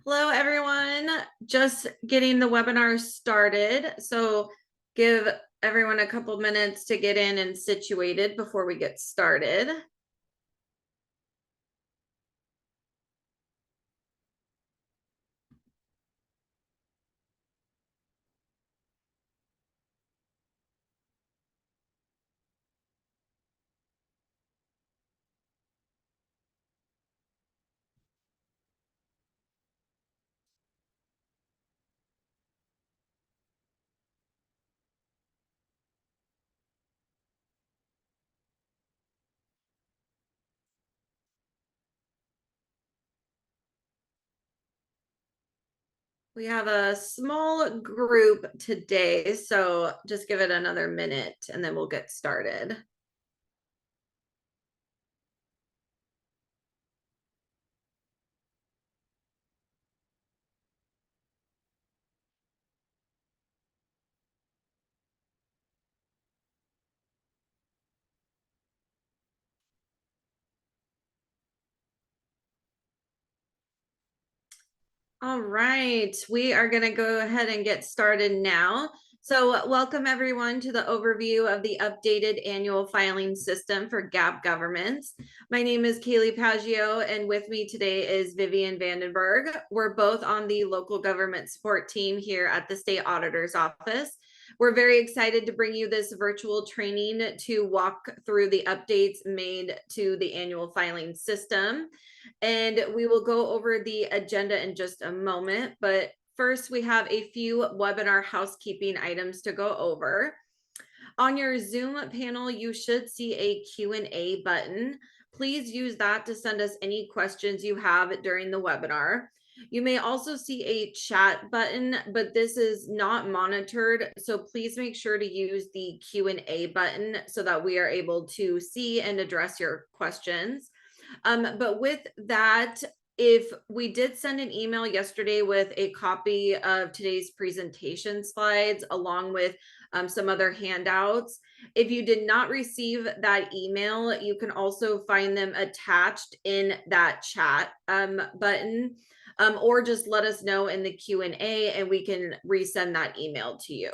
Hello, everyone. Just getting the webinar started. So give everyone a couple minutes to get in and situated before we get started. We have a small group today, so just give it another minute and then we'll get started. All right, we are going to go ahead and get started now. So welcome everyone to the overview of the updated annual filing system for GAAP governments. My name is Kaylee Paggio, and with me today is Vivian Vandenberg. We're both on the local government support team here at the State Auditor's Office. We're very excited to bring you this virtual training to walk through the updates made to the annual filing system. And we will go over the agenda in just a moment, but first we have a few webinar housekeeping items to go over. On your Zoom panel, you should see a Q&A button. Please use that to send us any questions you have during the webinar. You may also see a chat button, but this is not monitored, so please make sure to use the Q&A button so that we are able to see and address your questions. But with that, if we did send an email yesterday with a copy of today's presentation slides along with some other handouts, if you did not receive that email, you can also find them attached in that chat button, or just let us know in the Q&A and we can resend that email to you.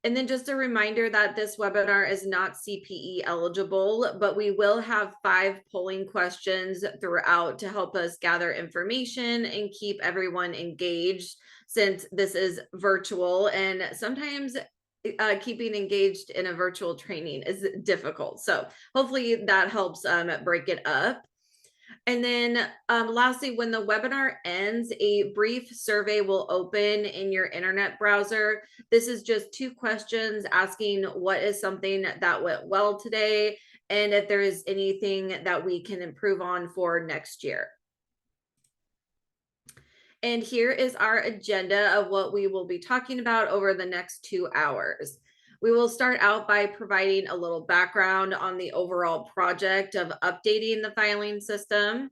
And then just a reminder that this webinar is not CPE eligible, but we will have 5 polling questions throughout to help us gather information and keep everyone engaged, since this is virtual and sometimes keeping engaged in a virtual training is difficult. So hopefully that helps break it up. And then lastly, when the webinar ends, a brief survey will open in your internet browser. This is just 2 questions asking what is something that went well today and if there is anything that we can improve on for next year. And here is our agenda of what we will be talking about over the next 2 hours. We will start out by providing a little background on the overall project of updating the filing system.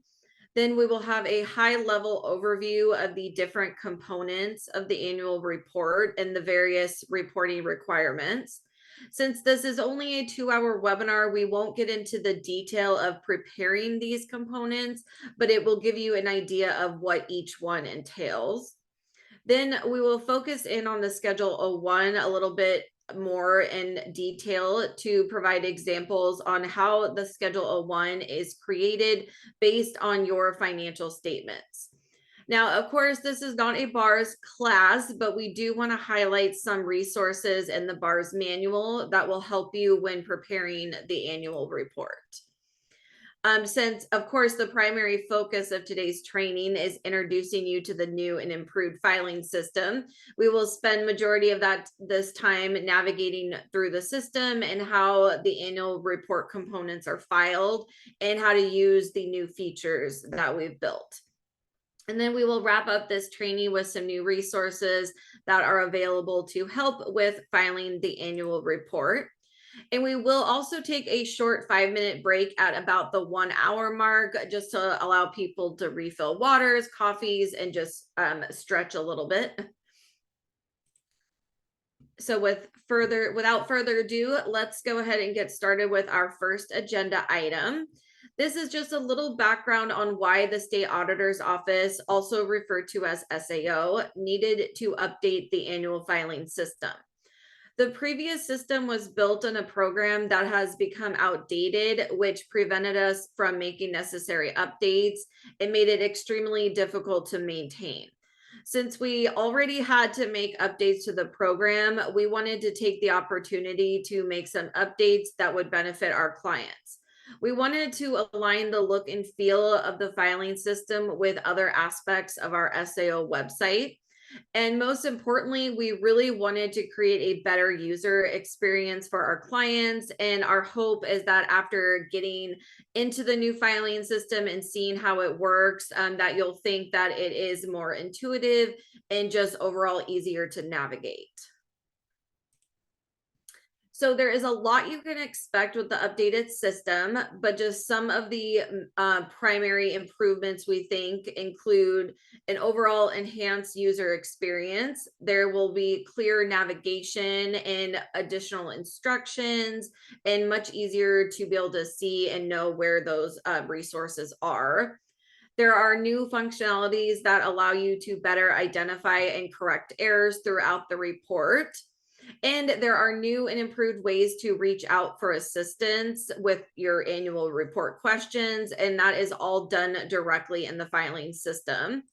Then we will have a high-level overview of the different components of the annual report and the various reporting requirements. Since this is only a 2-hour webinar, we won't get into the detail of preparing these components, but it will give you an idea of what each one entails. Then we will focus in on the Schedule 01 a little bit more in detail to provide examples on how the Schedule 01 is created based on your financial statements. Now, of course, this is not a BARS class, but we do want to highlight some resources in the BARS manual that will help you when preparing the annual report. Since, of course, the primary focus of today's training is introducing you to the new and improved filing system, we will spend majority of this time navigating through the system and how the annual report components are filed and how to use the new features that we've built. And then we will wrap up this training with some new resources that are available to help with filing the annual report. And we will also take a short 5-minute break at about the 1-hour mark, just to allow people to refill waters, coffees, and just stretch a little bit. So without further ado, let's go ahead and get started with our first agenda item. This is just a little background on why the state auditor's office, also referred to as SAO, needed to update the annual filing system. The previous system was built on a program that has become outdated, which prevented us from making necessary updates and made it extremely difficult to maintain. Since we already had to make updates to the program, we wanted to take the opportunity to make some updates that would benefit our clients. We wanted to align the look and feel of the filing system with other aspects of our SAO website. And most importantly, we really wanted to create a better user experience for our clients. And our hope is that after getting into the new filing system and seeing how it works, that you'll think that it is more intuitive and just overall easier to navigate. So there is a lot you can expect with the updated system, but just some of the primary improvements we think include an overall enhanced user experience. There will be clear navigation and additional instructions, and much easier to be able to see and know where those resources are. There are new functionalities that allow you to better identify and correct errors throughout the report. And there are new and improved ways to reach out for assistance with your annual report questions, and that is all done directly in the filing system.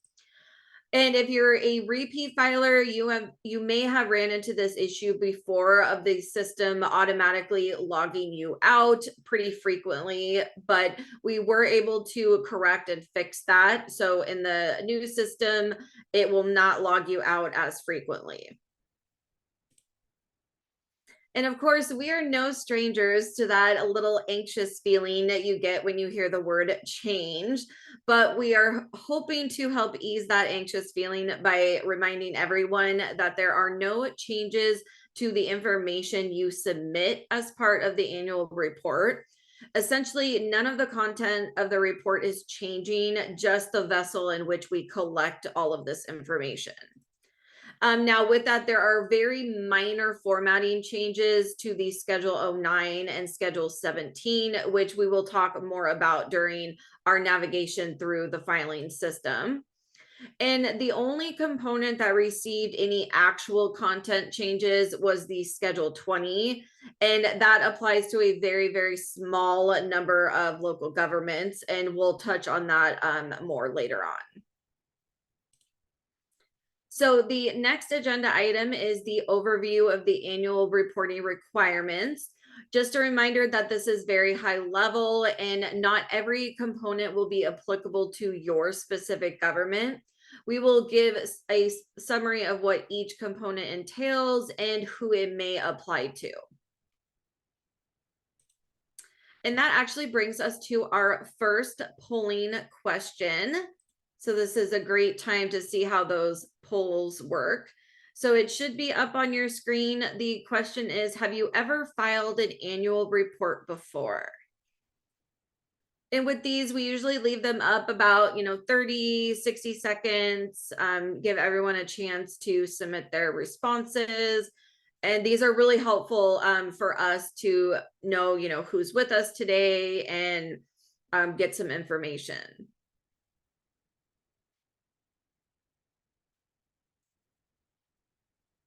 And if you're a repeat filer, you may have ran into this issue before of the system automatically logging you out pretty frequently, but we were able to correct and fix that. So in the new system, it will not log you out as frequently. And of course, we are no strangers to that a little anxious feeling that you get when you hear the word change, but we are hoping to help ease that anxious feeling by reminding everyone that there are no changes to the information you submit as part of the annual report. Essentially, none of the content of the report is changing, just the vessel in which we collect all of this information. Now, with that, there are very minor formatting changes to the Schedule 09 and Schedule 17, which we will talk more about during our navigation through the filing system. And the only component that received any actual content changes was the Schedule 20, and that applies to a very, very small number of local governments, and we'll touch on that more later on. So the next agenda item is the overview of the annual reporting requirements. Just a reminder that this is very high level and not every component will be applicable to your specific government. We will give a summary of what each component entails and who it may apply to. And that actually brings us to our first polling question. So this is a great time to see how those polls work. So it should be up on your screen. The question is, have you ever filed an annual report before? And with these, we usually leave them up about 30, 60 seconds, give everyone a chance to submit their responses. And these are really helpful for us to know who's with us today and get some information.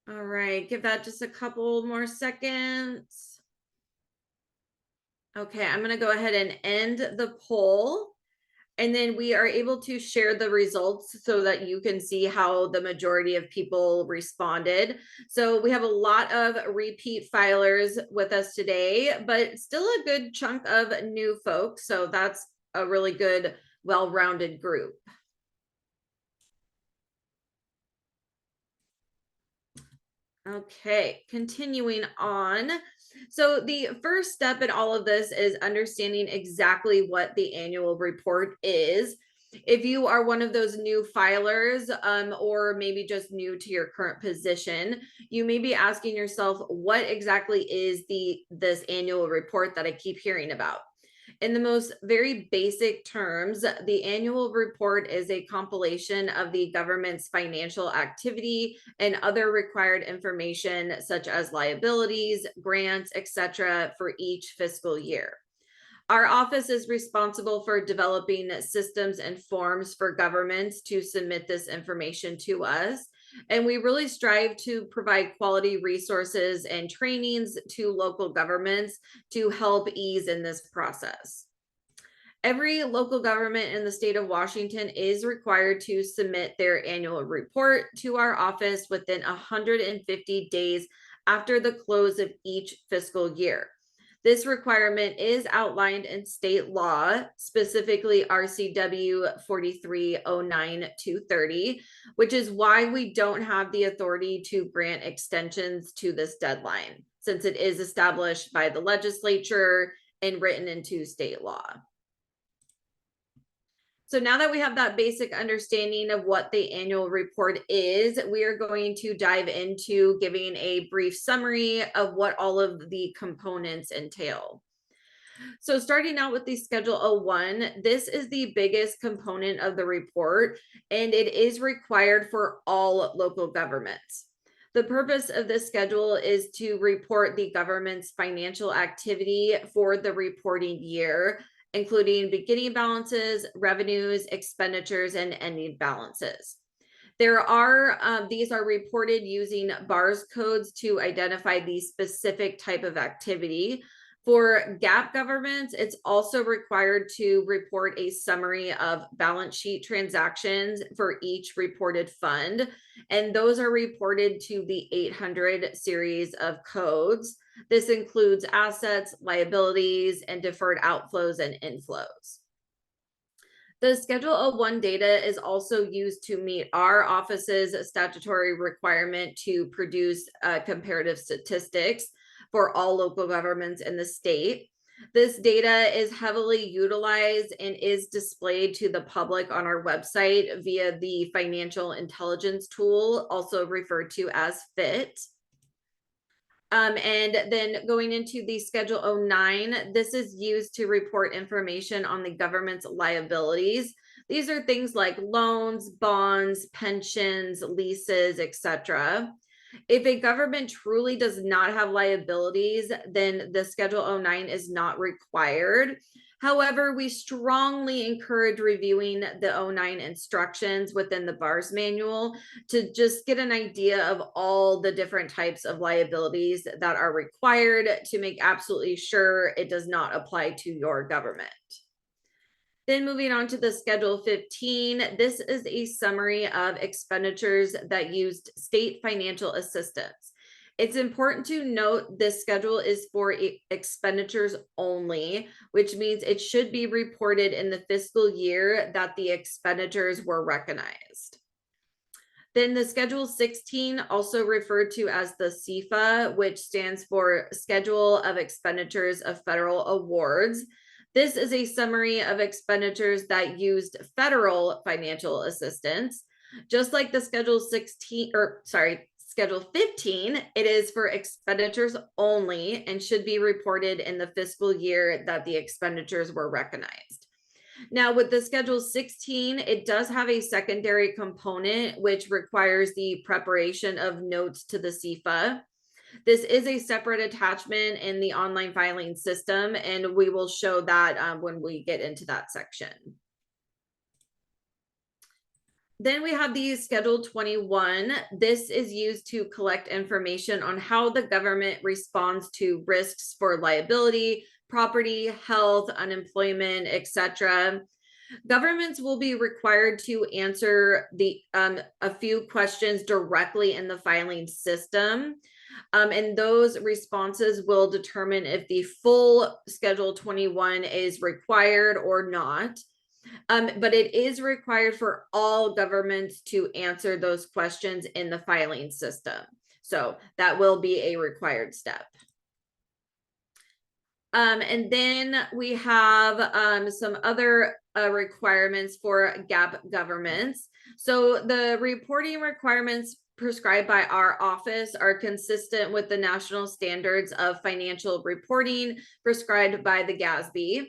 All right, give that just a couple more seconds. Okay, I'm going to go ahead and end the poll. And then we are able to share the results so that you can see how the majority of people responded. So we have a lot of repeat filers with us today, but still a good chunk of new folks. So that's a really good, well-rounded group. Okay, continuing on. So the first step in all of this is understanding exactly what the annual report is. If you are one of those new filers or maybe just new to your current position, you may be asking yourself, what exactly is this annual report that I keep hearing about? In the most very basic terms, the annual report is a compilation of the government's financial activity and other required information such as liabilities, grants, etc. for each fiscal year. Our office is responsible for developing systems and forms for governments to submit this information to us. And we really strive to provide quality resources and trainings to local governments to help ease in this process. Every local government in the state of Washington is required to submit their annual report to our office within 150 days after the close of each fiscal year. This requirement is outlined in state law, specifically RCW 4309-230, which is why we don't have the authority to grant extensions to this deadline, since it is established by the legislature and written into state law. So now that we have that basic understanding of what the annual report is, we are going to dive into giving a brief summary of what all of the components entail. So starting out with the Schedule 01, this is the biggest component of the report, and it is required for all local governments. The purpose of this schedule is to report the government's financial activity for the reporting year, including beginning balances, revenues, expenditures, and ending balances. These are reported using bars codes to identify the specific type of activity. For GAAP governments, it's also required to report a summary of balance sheet transactions for each reported fund, and those are reported to the 800 series of codes. This includes assets, liabilities, and deferred outflows and inflows. The Schedule 01 data is also used to meet our office's statutory requirement to produce comparative statistics for all local governments in the state. This data is heavily utilized and is displayed to the public on our website via the financial intelligence tool, also referred to as FIT. And then going into the Schedule 09, this is used to report information on the government's liabilities. These are things like loans, bonds, pensions, leases, etc. If a government truly does not have liabilities, then the Schedule 09 is not required. However, we strongly encourage reviewing the 09 instructions within the BARS manual to just get an idea of all the different types of liabilities that are required to make absolutely sure it does not apply to your government. Then moving on to the Schedule 15, this is a summary of expenditures that used state financial assistance. It's important to note this schedule is for expenditures only, which means it should be reported in the fiscal year that the expenditures were recognized. Then the Schedule 16, also referred to as the SEFA, which stands for Schedule of Expenditures of Federal Awards. This is a summary of expenditures that used federal financial assistance. Just like the Schedule 15, it is for expenditures only and should be reported in the fiscal year that the expenditures were recognized. Now, with the Schedule 16, it does have a secondary component, which requires the preparation of notes to the SEFA. This is a separate attachment in the online filing system, and we will show that when we get into that section. Then we have the Schedule 21. This is used to collect information on how the government responds to risks for liability, property, health, unemployment, etc. Governments will be required to answer a few questions directly in the filing system. And those responses will determine if the full Schedule 21 is required or not. But it is required for all governments to answer those questions in the filing system. So that will be a required step. And then we have some other requirements for GAAP governments. So the reporting requirements prescribed by our office are consistent with the national standards of financial reporting prescribed by the GASB.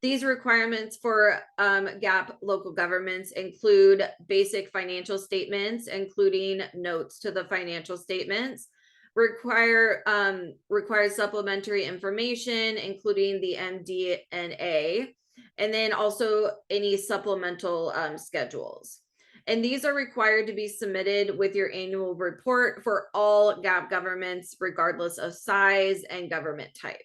These requirements for GAAP local governments include basic financial statements, including notes to the financial statements, requires supplementary information, including the MD&A, and then also any supplemental schedules. And these are required to be submitted with your annual report for all GAAP governments, regardless of size and government type.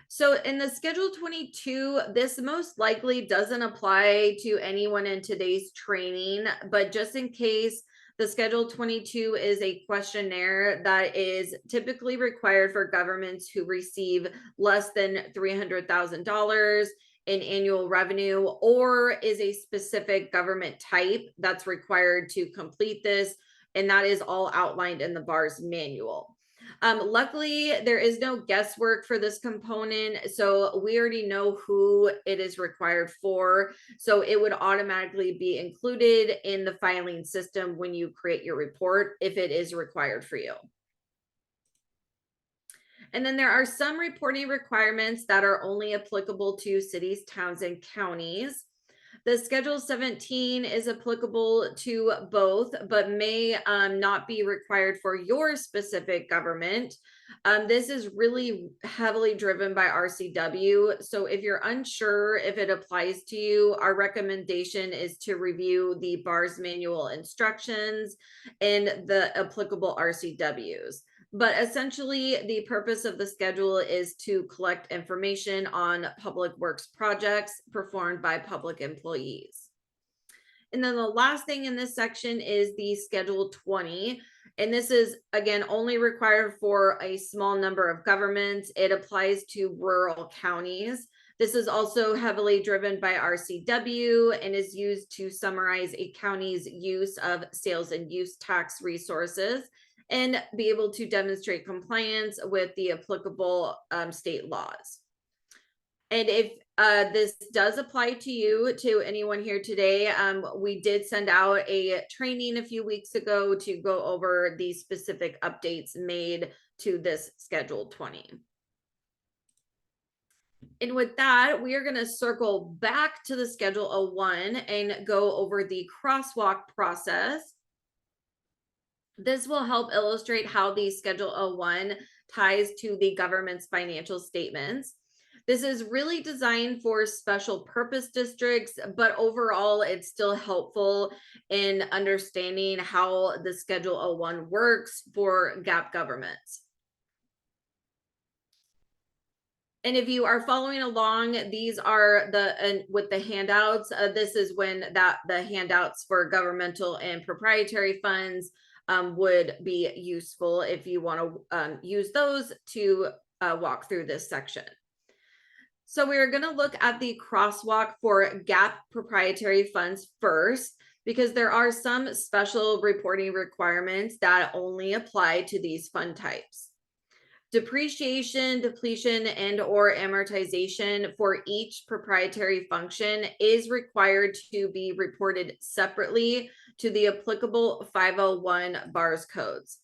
So in the Schedule 22, this most likely doesn't apply to anyone in today's training, but just in case, the Schedule 22 is a questionnaire that is typically required for governments who receive less than $300,000 in annual revenue, or is a specific government type that's required to complete this, and that is all outlined in the BAR's manual. Luckily, there is no guesswork for this component, so we already know who it is required for. So it would automatically be included in the filing system when you create your report if it is required for you. And then there are some reporting requirements that are only applicable to cities, towns, and counties. The Schedule 17 is applicable to both, but may not be required for your specific government. This is really heavily driven by RCW. So if you're unsure if it applies to you, our recommendation is to review the BAR's manual instructions and the applicable RCWs. But essentially, the purpose of the schedule is to collect information on public works projects performed by public employees. And then the last thing in this section is the Schedule 20. And this is, again, only required for a small number of governments. It applies to rural counties. This is also heavily driven by RCW and is used to summarize a county's use of sales and use tax resources and be able to demonstrate compliance with the applicable state laws. And if this does apply to you, to anyone here today, we did send out a training a few weeks ago to go over the specific updates made to this Schedule 20. And with that, we are going to circle back to the Schedule 01 and go over the crosswalk process. This will help illustrate how the Schedule 01 ties to the government's financial statements. This is really designed for special purpose districts, but overall, it's still helpful in understanding how the Schedule 01 works for GAAP governments. And if you are following along, these are with the handouts. This is when the handouts for governmental and proprietary funds would be useful if you want to use those to walk through this section. So we're going to look at the crosswalk for GAAP proprietary funds first, because there are some special reporting requirements that only apply to these fund types. Depreciation, depletion, and or amortization for each proprietary function is required to be reported separately to the applicable 501 BARS codes.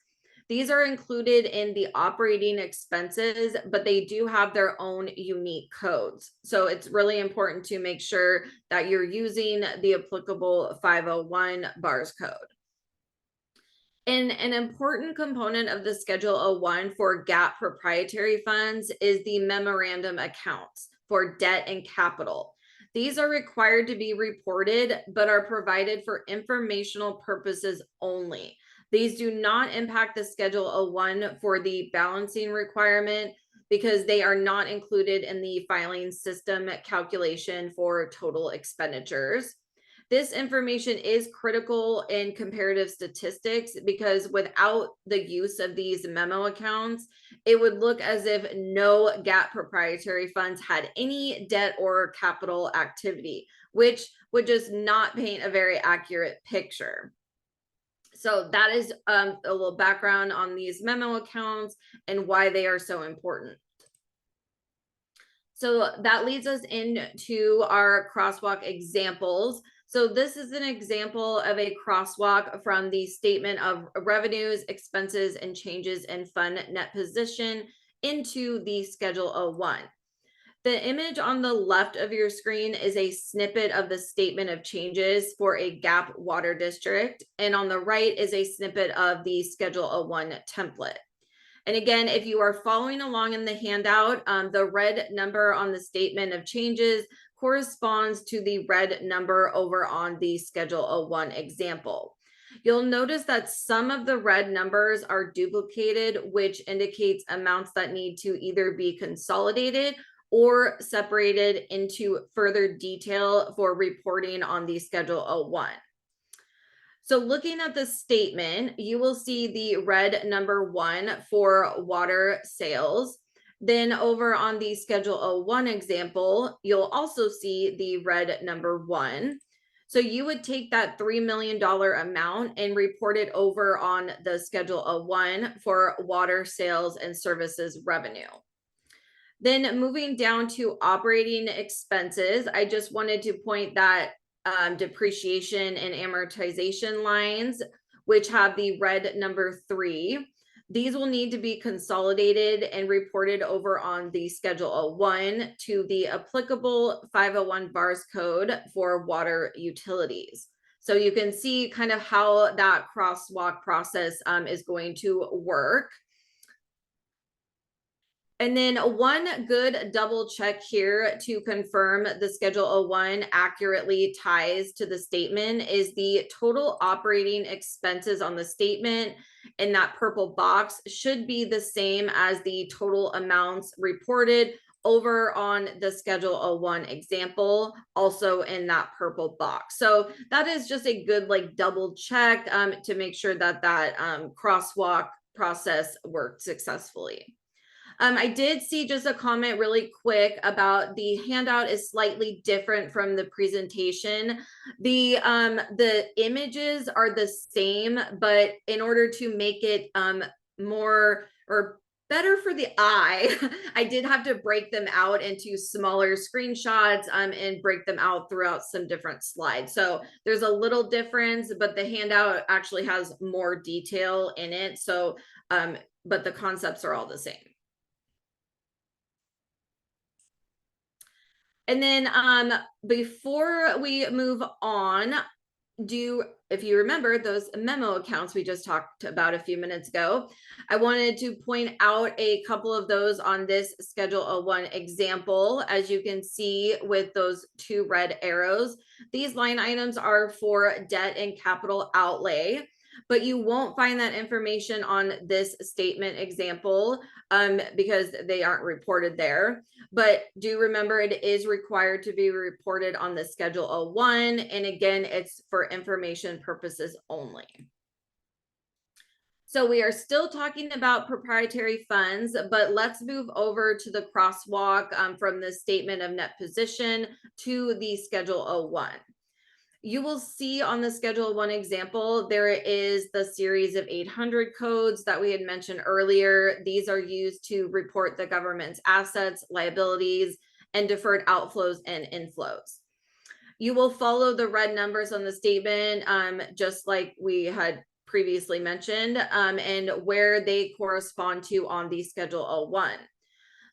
These are included in the operating expenses, but they do have their own unique codes. So it's really important to make sure that you're using the applicable 501 BARS code. And an important component of the Schedule 01 for GAAP proprietary funds is the memorandum accounts for debt and capital. These are required to be reported, but are provided for informational purposes only. These do not impact the Schedule 01 for the balancing requirement because they are not included in the filing system calculation for total expenditures. This information is critical in comparative statistics because without the use of these memo accounts, it would look as if no GAAP proprietary funds had any debt or capital activity, which would just not paint a very accurate picture. So that is a little background on these memo accounts and why they are so important. So that leads us into our crosswalk examples. So this is an example of a crosswalk from the statement of revenues, expenses, and changes in fund net position into the Schedule 01. The image on the left of your screen is a snippet of the statement of changes for a GAAP water district. And on the right is a snippet of the Schedule 01 template. And again, if you are following along in the handout, the red number on the statement of changes corresponds to the red number over on the Schedule 01 example. You'll notice that some of the red numbers are duplicated, which indicates amounts that need to either be consolidated or separated into further detail for reporting on the Schedule 01. So looking at the statement, you will see the red number 1 for water sales. Then over on the Schedule 01 example, you'll also see the red number 1. So you would take that $3 million amount and report it over on the Schedule 01 for water sales and services revenue. Then moving down to operating expenses, I just wanted to point that depreciation and amortization lines, which have the red number 3. These will need to be consolidated and reported over on the Schedule 01 to the applicable 501 VARS code for water utilities. So you can see kind of how that crosswalk process is going to work. And then one good double check here to confirm the Schedule 01 accurately ties to the statement is the total operating expenses on the statement in that purple box should be the same as the total amounts reported over on the Schedule 01 example, also in that purple box. So that is just a good like double check to make sure that that crosswalk process worked successfully. I did see just a comment really quick about the handout is slightly different from the presentation. The images are the same, but in order to make it more or better for the eye, I did have to break them out into smaller screenshots and break them out throughout some different slides. So there's a little difference, but the handout actually has more detail in it. So, but the concepts are all the same. And then before we move on, if you remember those memo accounts we just talked about a few minutes ago, I wanted to point out a couple of those on this Schedule 01 example. As you can see with those 2 red arrows, these line items are for debt and capital outlay, but you won't find that information on this statement example because they aren't reported there. But do remember it is required to be reported on the Schedule 01. And again, it's for information purposes only. So we are still talking about proprietary funds, but let's move over to the crosswalk from the statement of net position to the Schedule 01. You will see on the Schedule 01 example, there is the series of 800 codes that we had mentioned earlier. These are used to report the government's assets, liabilities, and deferred outflows and inflows. You will follow the red numbers on the statement, just like we had previously mentioned, and where they correspond to on the Schedule 01.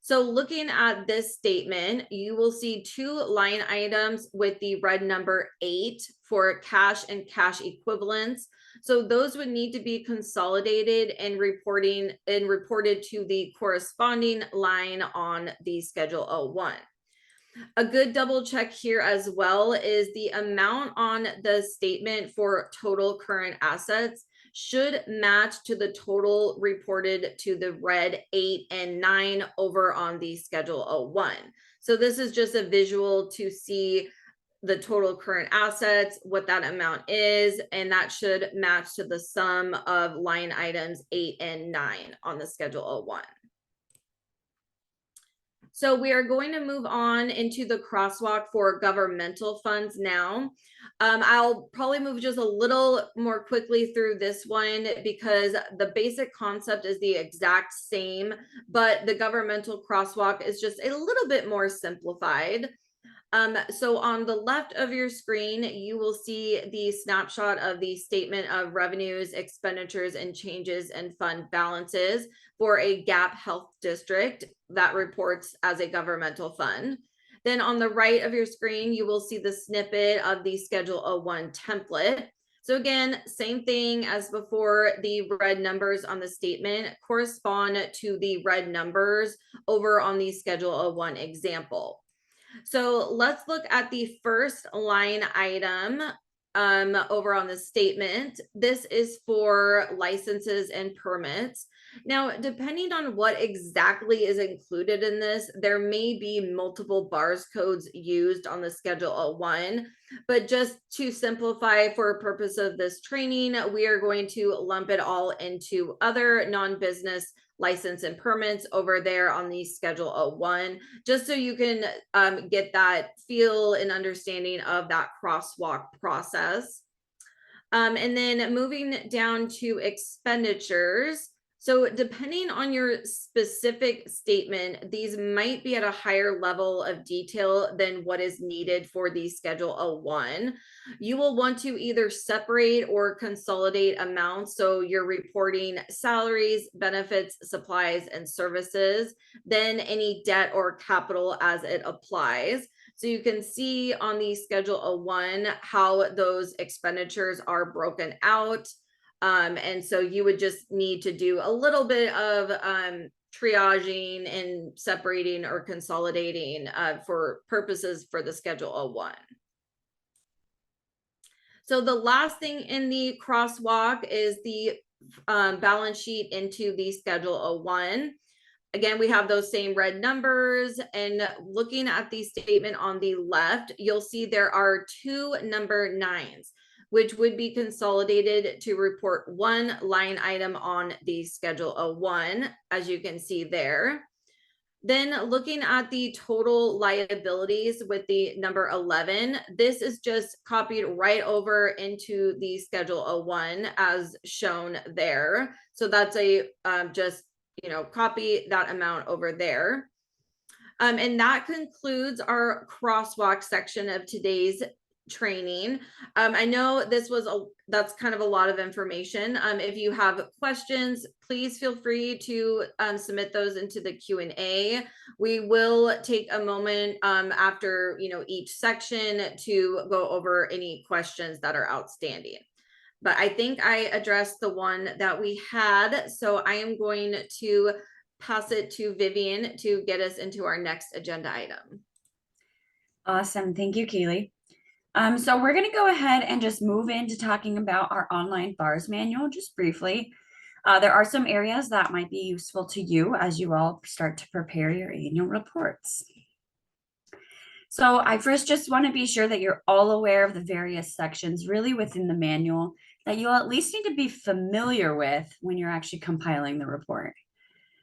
So looking at this statement, you will see 2 line items with the red number 8 for cash and cash equivalents. So those would need to be consolidated and reported to the corresponding line on the Schedule 01. A good double check here as well is the amount on the statement for total current assets should match to the total reported to the red 8 and 9 over on the Schedule 01. So this is just a visual to see the total current assets, what that amount is, and that should match to the sum of line items 8 and 9 on the Schedule 01. So we are going to move on into the crosswalk for governmental funds now. I'll probably move just a little more quickly through this one because the basic concept is the exact same, but the governmental crosswalk is just a little bit more simplified. So on the left of your screen, you will see the snapshot of the statement of revenues, expenditures, and changes in fund balances for a GAAP health district that reports as a governmental fund. Then on the right of your screen, you will see the snippet of the Schedule O1 template. So again, same thing as before, the red numbers on the statement correspond to the red numbers over on the Schedule O1 example. So let's look at the first line item over on the statement. This is for licenses and permits. Now, depending on what exactly is included in this, there may be multiple bars codes used on the Schedule O1, but just to simplify for purpose of this training, we are going to lump it all into other non-business license and permits over there on the Schedule O1, just so you can get that feel and understanding of that crosswalk process. And then moving down to expenditures. So depending on your specific statement, these might be at a higher level of detail than what is needed for the Schedule O1. You will want to either separate or consolidate amounts. So you're reporting salaries, benefits, supplies, and services, then any debt or capital as it applies. So you can see on the Schedule O1 how those expenditures are broken out. And so you would just need to do a little bit of triaging and separating or consolidating for purposes for the Schedule O1. So the last thing in the crosswalk is the balance sheet into the Schedule O1. Again, we have those same red numbers, and looking at the statement on the left, you'll see there are two number 9s, which would be consolidated to report one line item on the Schedule O1, as you can see there. Then looking at the total liabilities with the number 11, this is just copied right over into the Schedule O1 as shown there. So that's a just, copy that amount over there. And that concludes our crosswalk section of today's training. I know that's kind of a lot of information. If you have questions, please feel free to submit those into the Q&A. We will take a moment after each section to go over any questions that are outstanding. But I think I addressed the one that we had, so I am going to pass it to Vivian to get us into our next agenda item. Awesome. Thank you, Keely. So we're going to go ahead and just move into talking about our online bars manual just briefly. There are some areas that might be useful to you as you all start to prepare your annual reports. So I first just want to be sure that you're all aware of the various sections really within the manual that you'll at least need to be familiar with when you're actually compiling the report.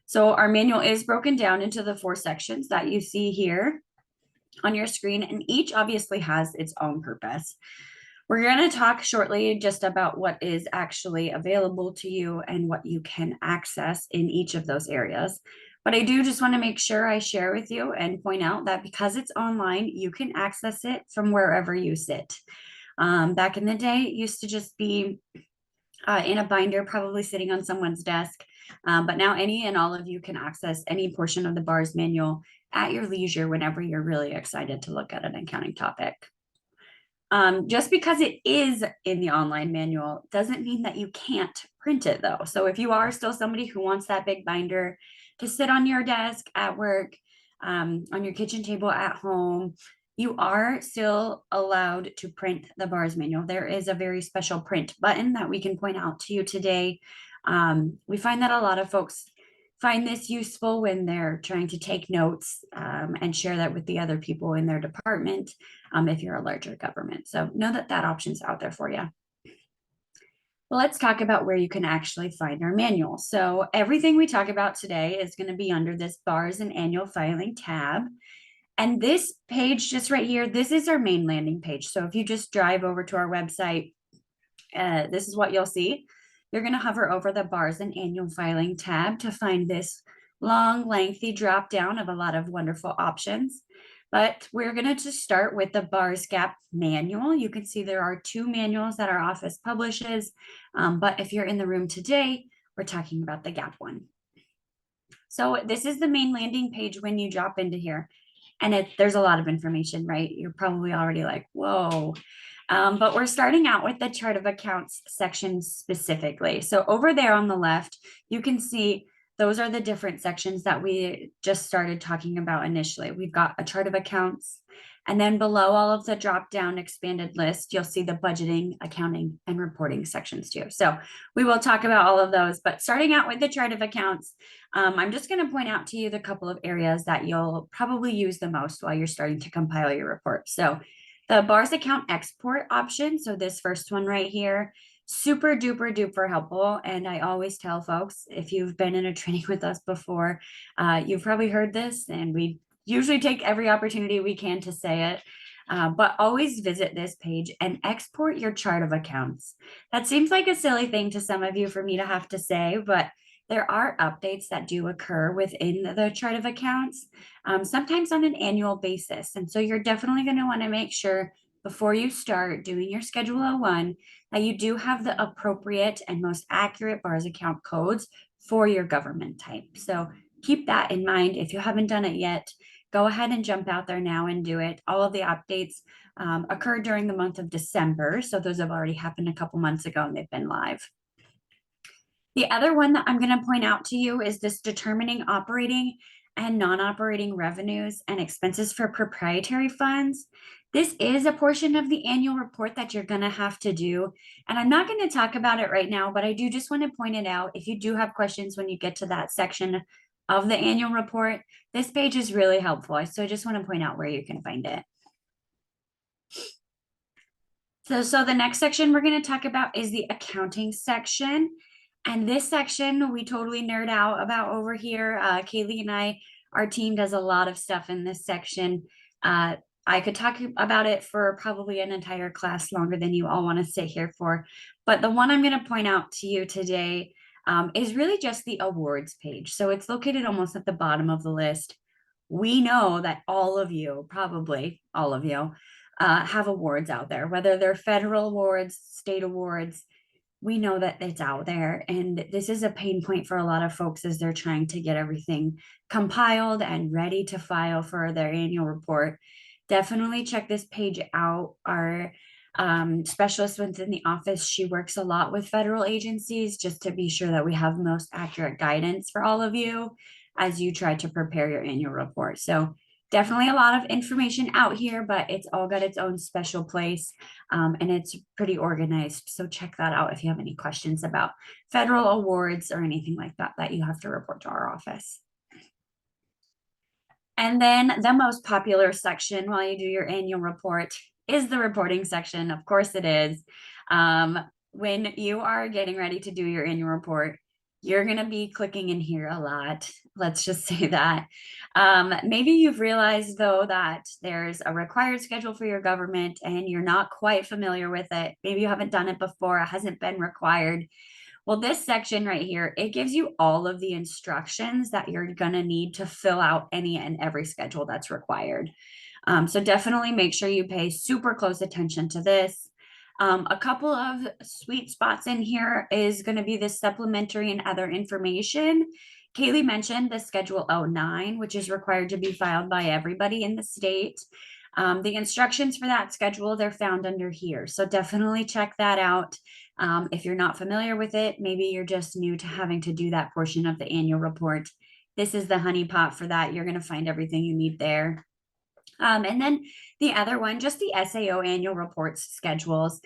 So our manual is broken down into the 4 sections that you see here on your screen, and each obviously has its own purpose. We're going to talk shortly just about what is actually available to you and what you can access in each of those areas. But I do just want to make sure I share with you and point out that because it's online, you can access it from wherever you sit. Back in the day, it used to just be in a binder, probably sitting on someone's desk. But now any and all of you can access any portion of the bars manual at your leisure whenever you're really excited to look at an accounting topic. Just because it is in the online manual doesn't mean that you can't print it though. So if you are still somebody who wants that big binder to sit on your desk at work, on your kitchen table at home, you are still allowed to print the bars manual. There is a very special print button that we can point out to you today. We find that a lot of folks find this useful when they're trying to take notes and share that with the other people in their department if you're a larger government. So know that that option's out there for you. Well, let's talk about where you can actually find our manual. So everything we talk about today is going to be under this bars and annual filing tab. And this page just right here, this is our main landing page. So if you just drive over to our website, this is what you'll see. You're going to hover over the bars and annual filing tab to find this long, lengthy drop down of a lot of wonderful options. But we're going to just start with the BARS GAAP manual. You can see there are two manuals that our office publishes, but if you're in the room today, we're talking about the GAAP one. So this is the main landing page when you drop into here. And there's a lot of information, right? You're probably already like, whoa. But we're starting out with the chart of accounts section specifically. So over there on the left, you can see those are the different sections that we just started talking about initially. We've got a chart of accounts, and then below all of the drop down expanded list, you'll see the budgeting, accounting, and reporting sections too. So we will talk about all of those, but starting out with the chart of accounts, I'm just going to point out to you the couple of areas that you'll probably use the most while you're starting to compile your report. So the BARS account export option, so this first one right here, super duper duper helpful. And I always tell folks, if you've been in a training with us before, you've probably heard this, and we usually take every opportunity we can to say it. But always visit this page and export your chart of accounts. That seems like a silly thing to some of you for me to have to say, but there are updates that do occur within the chart of accounts, sometimes on an annual basis. And so you're definitely going to want to make sure before you start doing your Schedule 01 that you do have the appropriate and most accurate BARS account codes for your government type. So keep that in mind. If you haven't done it yet, go ahead and jump out there now and do it. All of the updates occurred during the month of December. So those have already happened a couple months ago and they've been live. The other one that I'm going to point out to you is this determining operating and non-operating revenues and expenses for proprietary funds. This is a portion of the annual report that you're going to have to do. And I'm not going to talk about it right now, but I do just want to point it out. If you do have questions when you get to that section of the annual report, this page is really helpful. So I just want to point out where you can find it. So the next section we're going to talk about is the accounting section. And this section we totally nerd out about over here. Kaylee and I, our team does a lot of stuff in this section. I could talk about it for probably an entire class longer than you all want to sit here for. But the one I'm going to point out to you today is really just the awards page. So it's located almost at the bottom of the list. We know that all of you, probably all of you, have awards out there, whether they're federal awards, state awards. We know that it's out there, and this is a pain point for a lot of folks as they're trying to get everything compiled and ready to file for their annual report. Definitely check this page out. Our specialist within the office, she works a lot with federal agencies just to be sure that we have the most accurate guidance for all of you as you try to prepare your annual report. So definitely a lot of information out here, but it's all got its own special place, and it's pretty organized. So check that out if you have any questions about federal awards or anything like that that you have to report to our office. And then the most popular section while you do your annual report is the reporting section. Of course it is. When you are getting ready to do your annual report, you're going to be clicking in here a lot. Let's just say that. Maybe you've realized, though, that there's a required schedule for your government and you're not quite familiar with it. Maybe you haven't done it before. It hasn't been required. Well, this section right here, it gives you all of the instructions that you're going to need to fill out any and every schedule that's required. So definitely make sure you pay super close attention to this. A couple of sweet spots in here is going to be the supplementary and other information. Kaylee mentioned the Schedule 09, which is required to be filed by everybody in the state. The instructions for that schedule, they're found under here. So definitely check that out. If you're not familiar with it, maybe you're just new to having to do that portion of the annual report. This is the honeypot for that. You're going to find everything you need there. And then the other one, just the SAO annual reports schedules.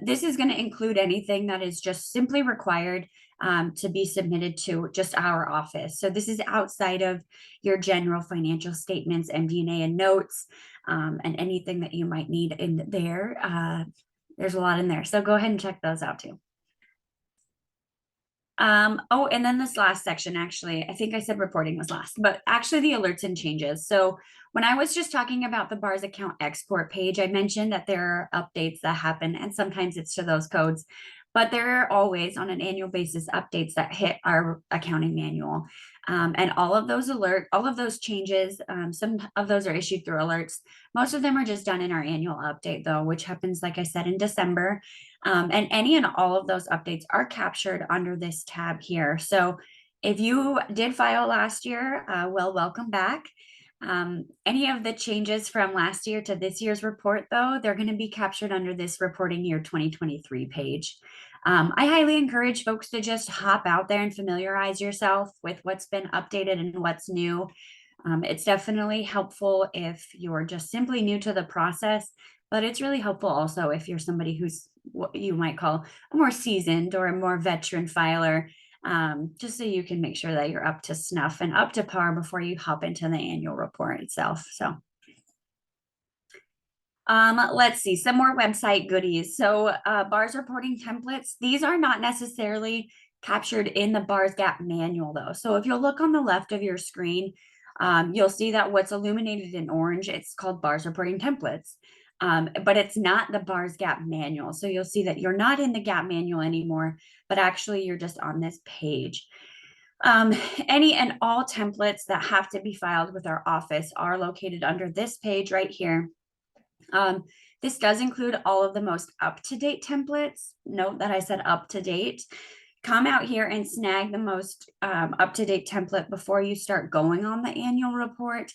This is going to include anything that is just simply required to be submitted to just our office. So this is outside of your general financial statements, MD&A and notes, and anything that you might need in there. There's a lot in there. So go ahead and check those out too. Oh, and then this last section, actually, I think I said reporting was last, but actually the alerts and changes. So when I was just talking about the BARS account export page, I mentioned that there are updates that happen and sometimes it's to those codes. but there are always on an annual basis updates that hit our accounting manual. And all of those changes, some of those are issued through alerts. Most of them are just done in our annual update though, which happens, like I said, in December. And any and all of those updates are captured under this tab here. So if you did file last year, well, welcome back. Any of the changes from last year to this year's report, though, they're going to be captured under this reporting year 2023 page. I highly encourage folks to just hop out there and familiarize yourself with what's been updated and what's new. It's definitely helpful if you're just simply new to the process, but it's really helpful also if you're somebody who's what you might call a more seasoned or a more veteran filer, just so you can make sure that you're up to snuff and up to par before you hop into the annual report itself. So let's see some more website goodies. So BARS reporting templates, these are not necessarily captured in the BARS GAAP manual though. So if you'll look on the left of your screen, you'll see that what's illuminated in orange, it's called BARS reporting templates. But it's not the BARS GAAP manual. So you'll see that you're not in the GAAP manual anymore, but actually you're just on this page. Any and all templates that have to be filed with our office are located under this page right here. This does include all of the most up-to-date templates. Note that I said up-to-date. Come out here and snag the most up-to-date template before you start going on the annual report.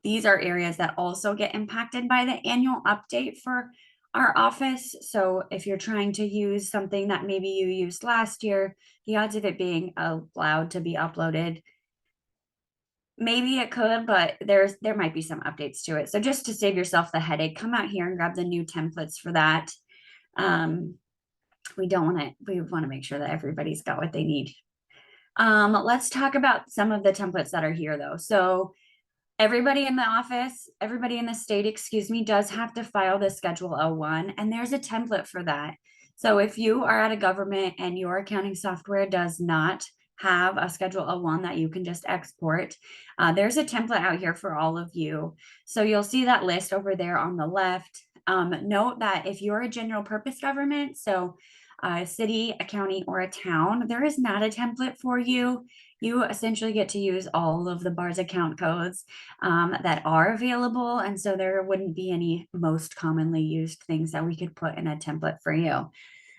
These are areas that also get impacted by the annual update for our office. So if you're trying to use something that maybe you used last year, the odds of it being allowed to be uploaded, maybe it could, but there might be some updates to it. So just to save yourself the headache, come out here and grab the new templates for that. We want to make sure that everybody's got what they need. Let's talk about some of the templates that are here though. So everybody in the office, everybody in the state, excuse me, does have to file the Schedule O1, and there's a template for that. So if you are at a government and your accounting software does not have a Schedule O1 that you can just export, there's a template out here for all of you. So you'll see that list over there on the left. Note that if you're a general purpose government, so a city, a county, or a town, there is not a template for you. You essentially get to use all of the BARS account codes that are available. And so there wouldn't be any most commonly used things that we could put in a template for you.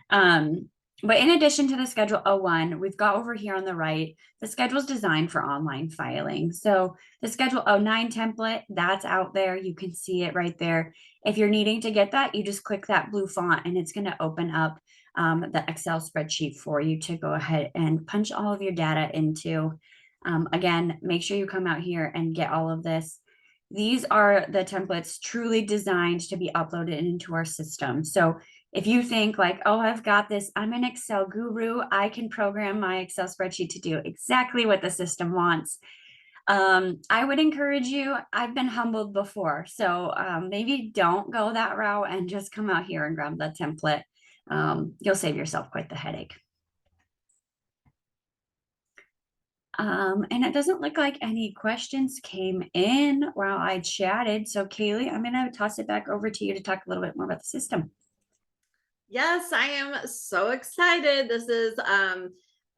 But in addition to the Schedule O1, we've got over here on the right, the schedule is designed for online filing. So the Schedule O9 template, that's out there. You can see it right there. If you're needing to get that, you just click that blue font and it's going to open up the Excel spreadsheet for you to go ahead and punch all of your data into. Again, make sure you come out here and get all of this. These are the templates truly designed to be uploaded into our system. So if you think like, oh, I've got this, I'm an Excel guru, I can program my Excel spreadsheet to do exactly what the system wants. I would encourage you, I've been humbled before, so maybe don't go that route and just come out here and grab the template. You'll save yourself quite the headache. And it doesn't look like any questions came in while I chatted. So Kaylee, I'm going to toss it back over to you to talk a little bit more about the system. Yes, I am so excited. This is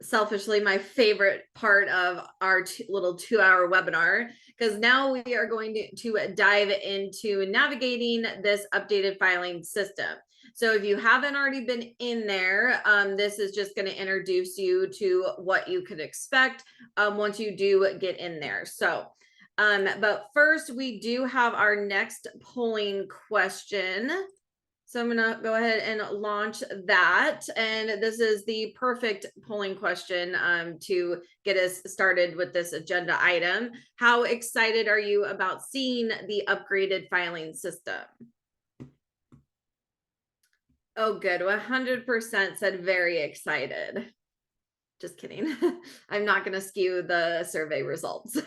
selfishly my favorite part of our little 2-hour webinar, because now we are going to dive into navigating this updated filing system. So if you haven't already been in there, this is just going to introduce you to what you could expect once you do get in there. So but first, we do have our next polling question. So I'm going to go ahead and launch that. And this is the perfect polling question to get us started with this agenda item. How excited are you about seeing the upgraded filing system? Oh, good. 100% said very excited. Just kidding. I'm not going to skew the survey results.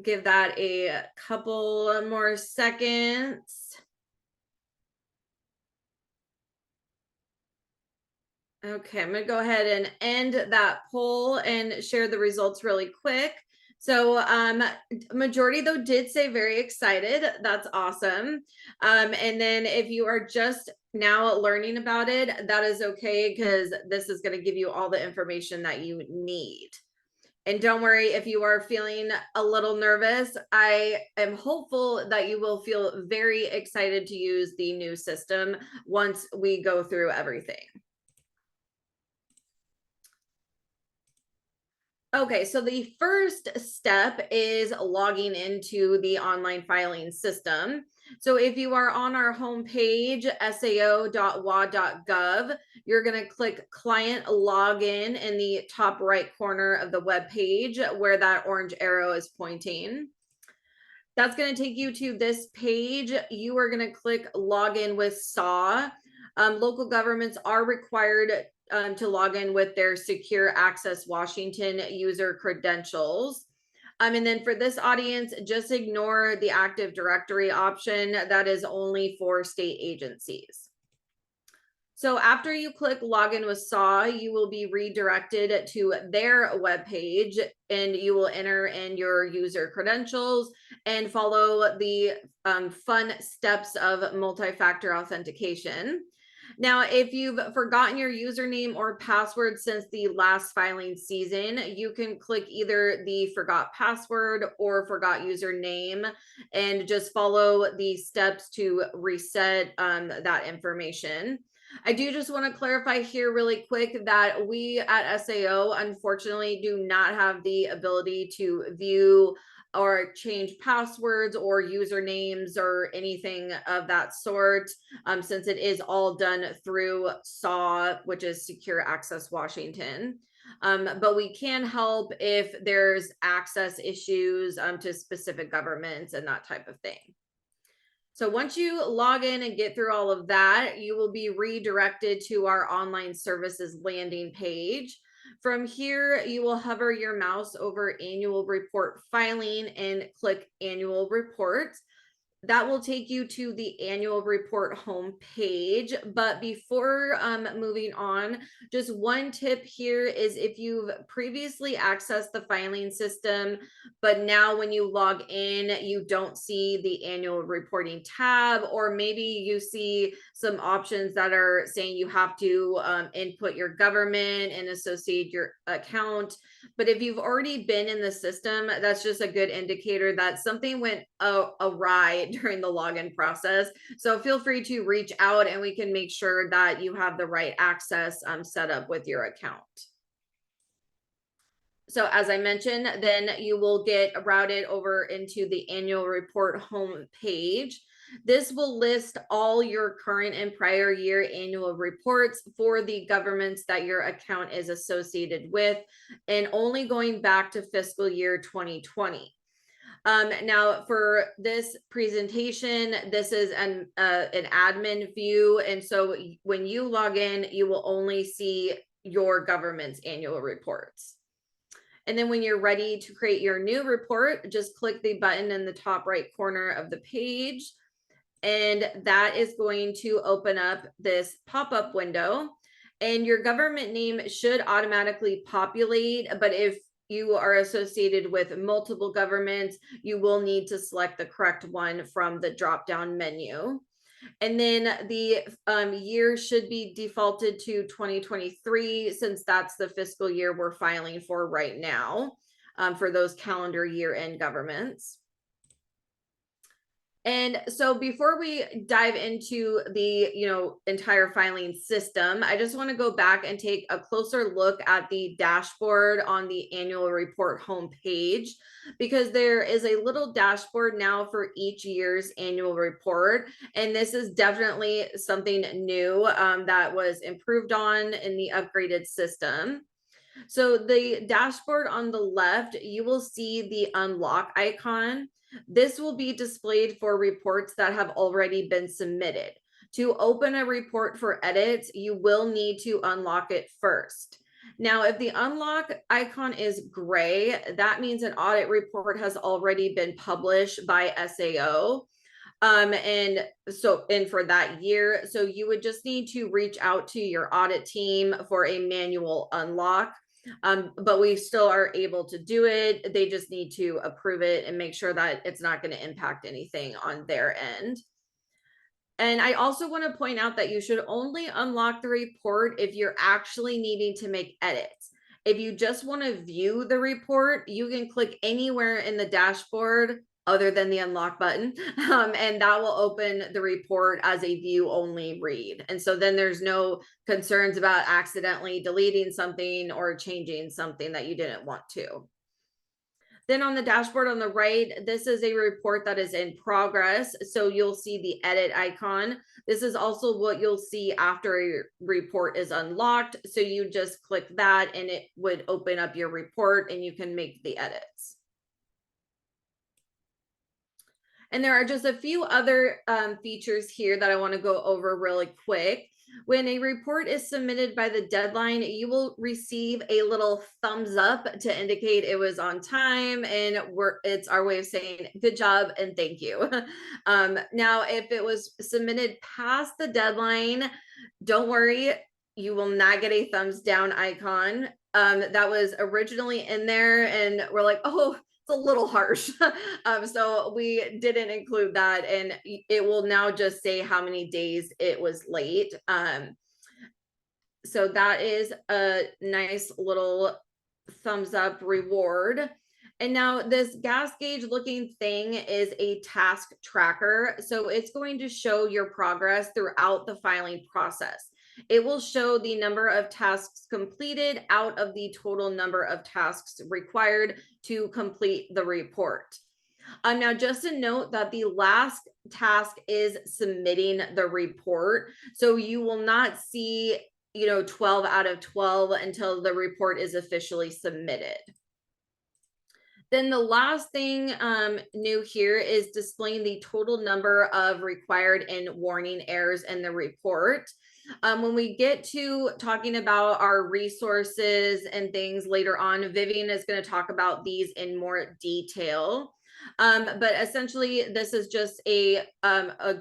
Give that a couple more seconds. Okay, I'm going to go ahead and end that poll and share the results really quick. So majority though did say very excited. That's awesome. And then if you are just now learning about it, that is okay because this is going to give you all the information that you need. And don't worry if you are feeling a little nervous. I am hopeful that you will feel very excited to use the new system once we go through everything. Okay, so the first step is logging into the online filing system. So if you are on our homepage, sao.wa.gov, you're going to click Client Login in the top right corner of the web page where that orange arrow is pointing. That's going to take you to this page. You are going to click Login with SAW. Local governments are required to log in with their Secure Access Washington user credentials. And then for this audience, just ignore the Active Directory option. That is only for state agencies. So after you click Login with SAW, you will be redirected to their webpage and you will enter in your user credentials and follow the fun steps of multi-factor authentication. Now, if you've forgotten your username or password since the last filing season, you can click either the forgot password or forgot username and just follow the steps to reset that information. I do just want to clarify here really quick that we at SAO unfortunately do not have the ability to view or change passwords or usernames or anything of that sort, since it is all done through SAW, which is Secure Access Washington. But we can help if there's access issues to specific governments and that type of thing. So once you log in and get through all of that, you will be redirected to our online services landing page. From here, you will hover your mouse over annual report filing and click annual reports. That will take you to the annual report homepage. But before moving on, just one tip here is if you've previously accessed the filing system, but now when you log in, you don't see the annual reporting tab, or maybe you see some options that are saying you have to input your government and associate your account. But if you've already been in the system, that's just a good indicator that something went awry during the login process. So feel free to reach out and we can make sure that you have the right access set up with your account. So as I mentioned, then you will get routed over into the annual report home page. This will list all your current and prior year annual reports for the governments that your account is associated with, and only going back to fiscal year 2020. Now for this presentation, this is an admin view. And so when you log in, you will only see your government's annual reports. And then when you're ready to create your new report, just click the button in the top right corner of the page. And that is going to open up this pop-up window. And your government name should automatically populate. But if you are associated with multiple governments, you will need to select the correct one from the drop-down menu. And then the year should be defaulted to 2023, since that's the fiscal year we're filing for right now, for those calendar year end governments. And so before we dive into the entire filing system, I just want to go back and take a closer look at the dashboard on the annual report homepage, because there is a little dashboard now for each year's annual report. And this is definitely something new that was improved on in the upgraded system. So the dashboard on the left, you will see the unlock icon. This will be displayed for reports that have already been submitted. To open a report for edits, you will need to unlock it first. Now, if the unlock icon is gray, that means an audit report has already been published by SAO. And for that year, so you would just need to reach out to your audit team for a manual unlock. But we still are able to do it. They just need to approve it and make sure that it's not going to impact anything on their end. And I also want to point out that you should only unlock the report if you're actually needing to make edits. If you just want to view the report, you can click anywhere in the dashboard other than the unlock button, and that will open the report as a view only read. And so then there's no concerns about accidentally deleting something or changing something that you didn't want to. Then on the dashboard on the right, this is a report that is in progress. So you'll see the edit icon. This is also what you'll see after a report is unlocked. So you just click that and it would open up your report and you can make the edits. And there are just a few other features here that I want to go over really quick. When a report is submitted by the deadline, you will receive a little thumbs up to indicate it was on time, and it's our way of saying good job and thank you. Now, if it was submitted past the deadline, don't worry, you will not get a thumbs down icon. That was originally in there, and we're like, oh, it's a little harsh. So we didn't include that, and it will now just say how many days it was late. So that is a nice little thumbs up reward. And now this gas gauge looking thing is a task tracker. So it's going to show your progress throughout the filing process. It will show the number of tasks completed out of the total number of tasks required to complete the report. Now, just a note that the last task is submitting the report. So you will not see 12 out of 12 until the report is officially submitted. Then the last thing new here is displaying the total number of required and warning errors in the report. When we get to talking about our resources and things later on, Vivian is going to talk about these in more detail. But essentially, this is just a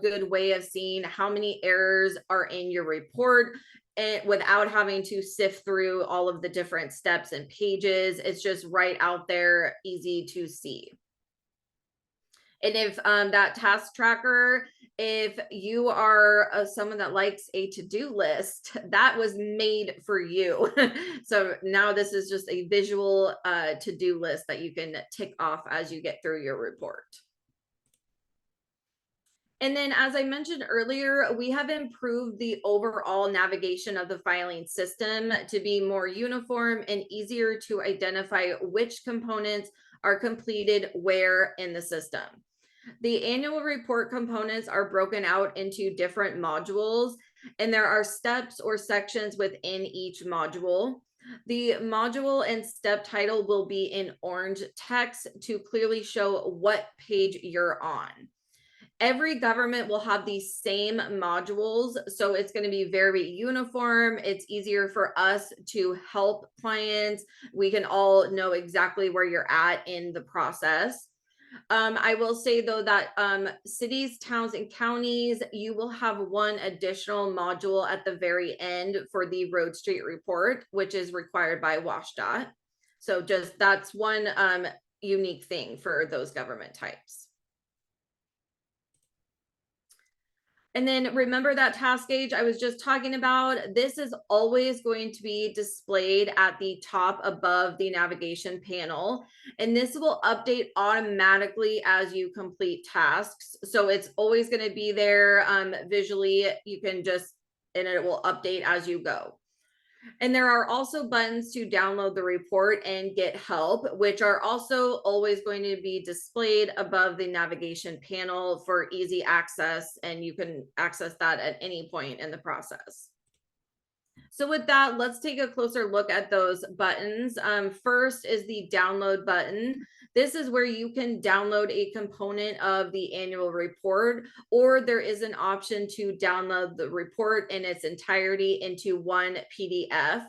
good way of seeing how many errors are in your report, and without having to sift through all of the different steps and pages. It's just right out there, easy to see. And if that task tracker, if you are someone that likes a to-do list, that was made for you. So now this is just a visual to-do list that you can tick off as you get through your report. And then, as I mentioned earlier, we have improved the overall navigation of the filing system to be more uniform and easier to identify which components are completed where in the system. The annual report components are broken out into different modules, and there are steps or sections within each module. The module and step title will be in orange text to clearly show what page you're on. Every government will have these same modules, so it's going to be very uniform. It's easier for us to help clients. We can all know exactly where you're at in the process. I will say though that cities, towns, and counties, you will have one additional module at the very end for the Road Street report, which is required by WashDOT. So just that's one unique thing for those government types. And then remember that task gauge I was just talking about? This is always going to be displayed at the top above the navigation panel. And this will update automatically as you complete tasks. So it's always going to be there visually. You can just, and it will update as you go. And there are also buttons to download the report and get help, which are also always going to be displayed above the navigation panel for easy access, and you can access that at any point in the process. So with that, let's take a closer look at those buttons. First is the download button. This is where you can download a component of the annual report, or there is an option to download the report in its entirety into one PDF.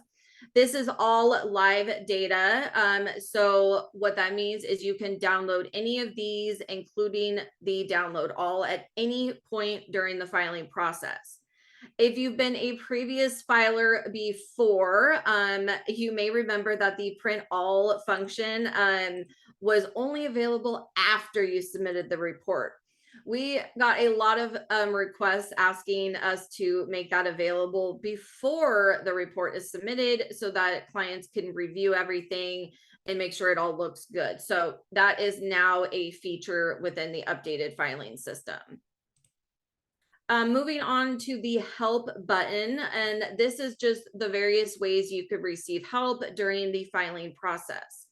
This is all live data. So what that means is you can download any of these, including the download all, at any point during the filing process. If you've been a previous filer before, you may remember that the print all function was only available after you submitted the report. We got a lot of requests asking us to make that available before the report is submitted so that clients can review everything and make sure it all looks good. So that is now a feature within the updated filing system. Moving on to the help button, and this is just the various ways you could receive help during the filing process.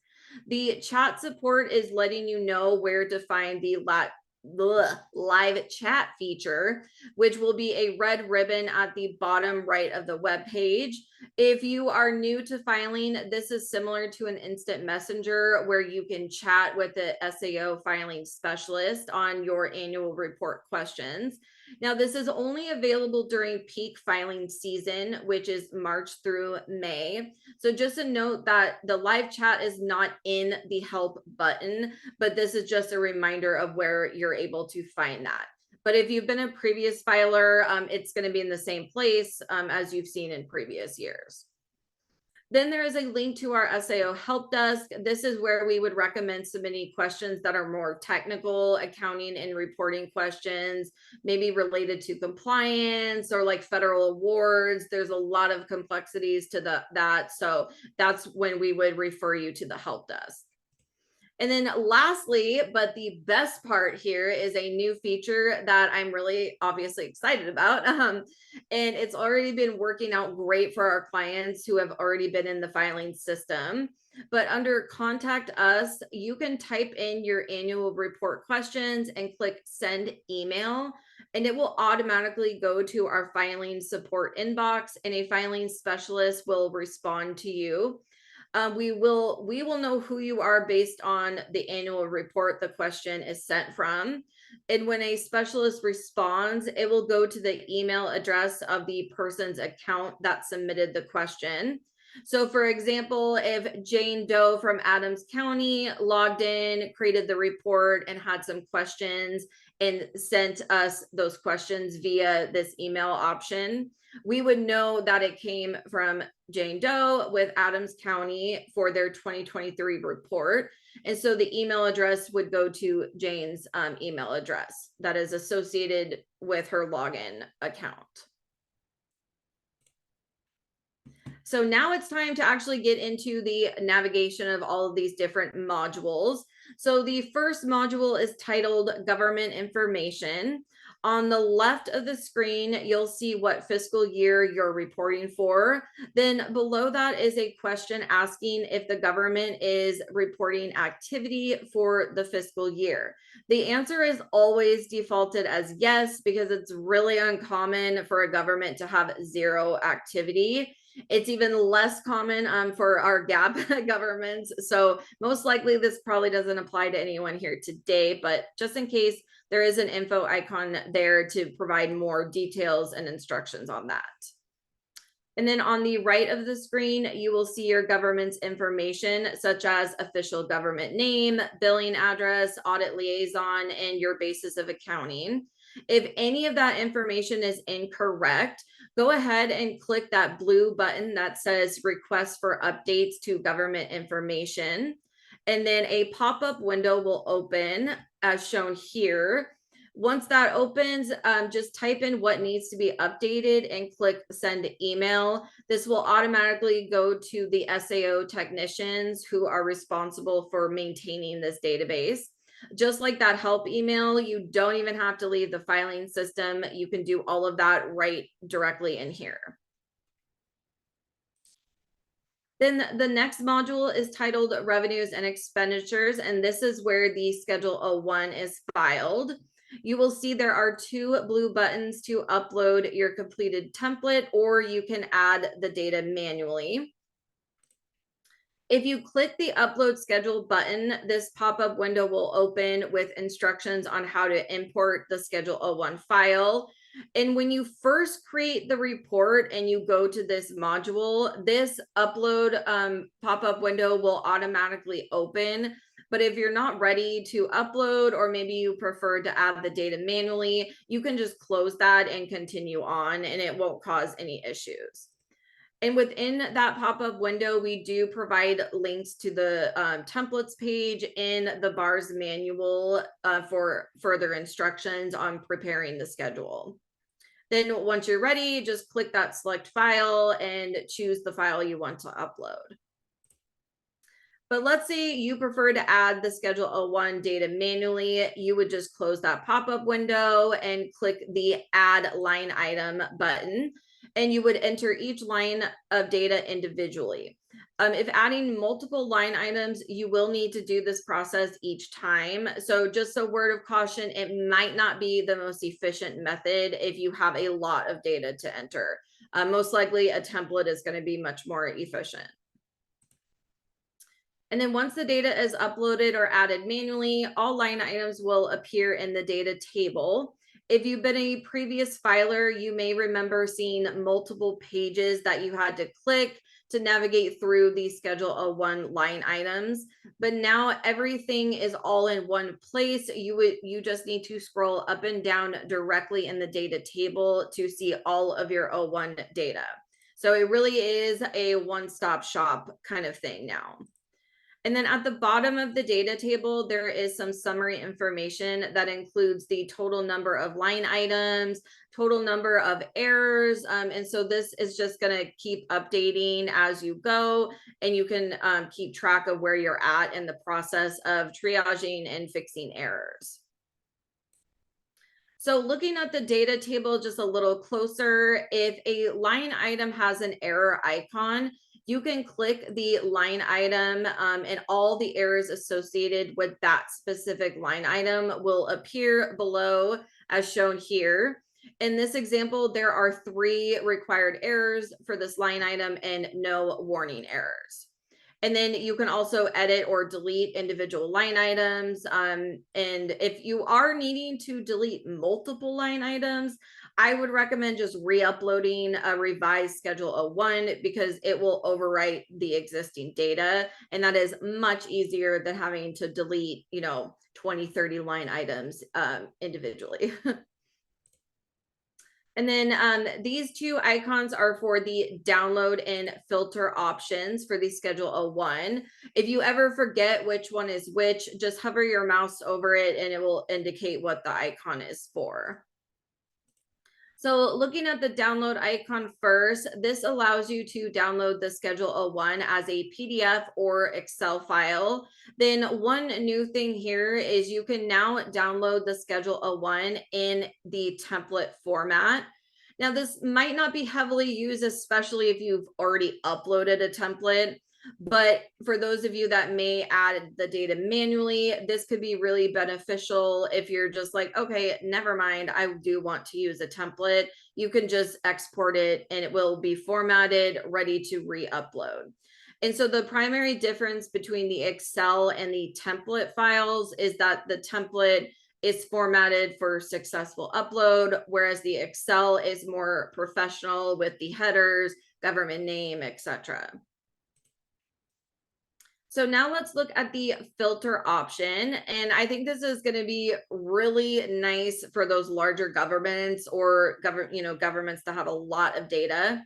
The chat support is letting you know where to find the live chat feature, which will be a red ribbon at the bottom right of the web page. If you are new to filing, this is similar to an instant messenger where you can chat with the SAO filing specialist on your annual report questions. Now, this is only available during peak filing season, which is March through May. So just a note that the live chat is not in the help button, but this is just a reminder of where you're able to find that. But if you've been a previous filer, it's going to be in the same place as you've seen in previous years. Then there is a link to our SAO help desk. This is where we would recommend submitting questions that are more technical, accounting and reporting questions, maybe related to compliance or like federal awards. There's a lot of complexities to that. So that's when we would refer you to the help desk. And then lastly, but the best part here is a new feature that I'm really obviously excited about. And it's already been working out great for our clients who have already been in the filing system. But under contact us, you can type in your annual report questions and click send email, and it will automatically go to our filing support inbox, and a filing specialist will respond to you. We will know who you are based on the annual report the question is sent from. And when a specialist responds, it will go to the email address of the person's account that submitted the question. So for example, if Jane Doe from Adams County logged in, created the report and had some questions and sent us those questions via this email option, we would know that it came from Jane Doe with Adams County for their 2023 report. And so the email address would go to Jane's email address that is associated with her login account. So now it's time to actually get into the navigation of all of these different modules. So the first module is titled Government Information. On the left of the screen, you'll see what fiscal year you're reporting for. Then below that is a question asking if the government is reporting activity for the fiscal year. The answer is always defaulted as yes, because it's really uncommon for a government to have zero activity. It's even less common for our GAAP governments. So most likely this probably doesn't apply to anyone here today, but just in case, there is an info icon there to provide more details and instructions on that. And then on the right of the screen, you will see your government's information, such as official government name, billing address, audit liaison, and your basis of accounting. If any of that information is incorrect, go ahead and click that blue button that says request for updates to government information. And then a pop-up window will open as shown here. Once that opens, just type in what needs to be updated and click send email. This will automatically go to the SAO technicians who are responsible for maintaining this database. Just like that help email, you don't even have to leave the filing system. You can do all of that right directly in here. Then the next module is titled Revenues and Expenditures, and this is where the Schedule 01 is filed. You will see there are two blue buttons to upload your completed template, or you can add the data manually. If you click the upload schedule button, this pop-up window will open with instructions on how to import the Schedule 01 file. And when you first create the report and you go to this module, this upload pop-up window will automatically open. But if you're not ready to upload, or maybe you prefer to add the data manually, you can just close that and continue on, and it won't cause any issues. And within that pop-up window, we do provide links to the templates page in the BARS manual for further instructions on preparing the schedule. Then once you're ready, just click that select file and choose the file you want to upload. But let's say you prefer to add the Schedule O1 data manually, you would just close that pop-up window and click the Add Line Item button, and you would enter each line of data individually. If adding multiple line items, you will need to do this process each time. So just a word of caution, it might not be the most efficient method if you have a lot of data to enter. Most likely a template is going to be much more efficient. And then once the data is uploaded or added manually, all line items will appear in the data table. If you've been a previous filer, you may remember seeing multiple pages that you had to click to navigate through the Schedule O1 line items. But now everything is all in one place. You just need to scroll up and down directly in the data table to see all of your O1 data. So it really is a one-stop shop kind of thing now. And then at the bottom of the data table, there is some summary information that includes the total number of line items, total number of errors. And so this is just going to keep updating as you go, and you can keep track of where you're at in the process of triaging and fixing errors. So looking at the data table just a little closer, if a line item has an error icon, you can click the line item and all the errors associated with that specific line item will appear below as shown here. In this example, there are 3 required errors for this line item and no warning errors. And then you can also edit or delete individual line items. And if you are needing to delete multiple line items, I would recommend just re-uploading a revised Schedule O1 because it will overwrite the existing data. And that is much easier than having to delete, 20, 30 line items individually. And then these 2 icons are for the download and filter options for the Schedule O1. If you ever forget which one is which, just hover your mouse over it and it will indicate what the icon is for. So looking at the download icon first, this allows you to download the Schedule O1 as a PDF or Excel file. Then one new thing here is you can now download the Schedule O1 in the template format. Now, this might not be heavily used, especially if you've already uploaded a template. But for those of you that may add the data manually, this could be really beneficial if you're just like, okay, never mind, I do want to use a template. You can just export it and it will be formatted, ready to re-upload. And so the primary difference between the Excel and the template files is that the template is formatted for successful upload, whereas the Excel is more professional with the headers, government name, etc. So now let's look at the filter option. And I think this is going to be really nice for those larger governments or governments that have a lot of data.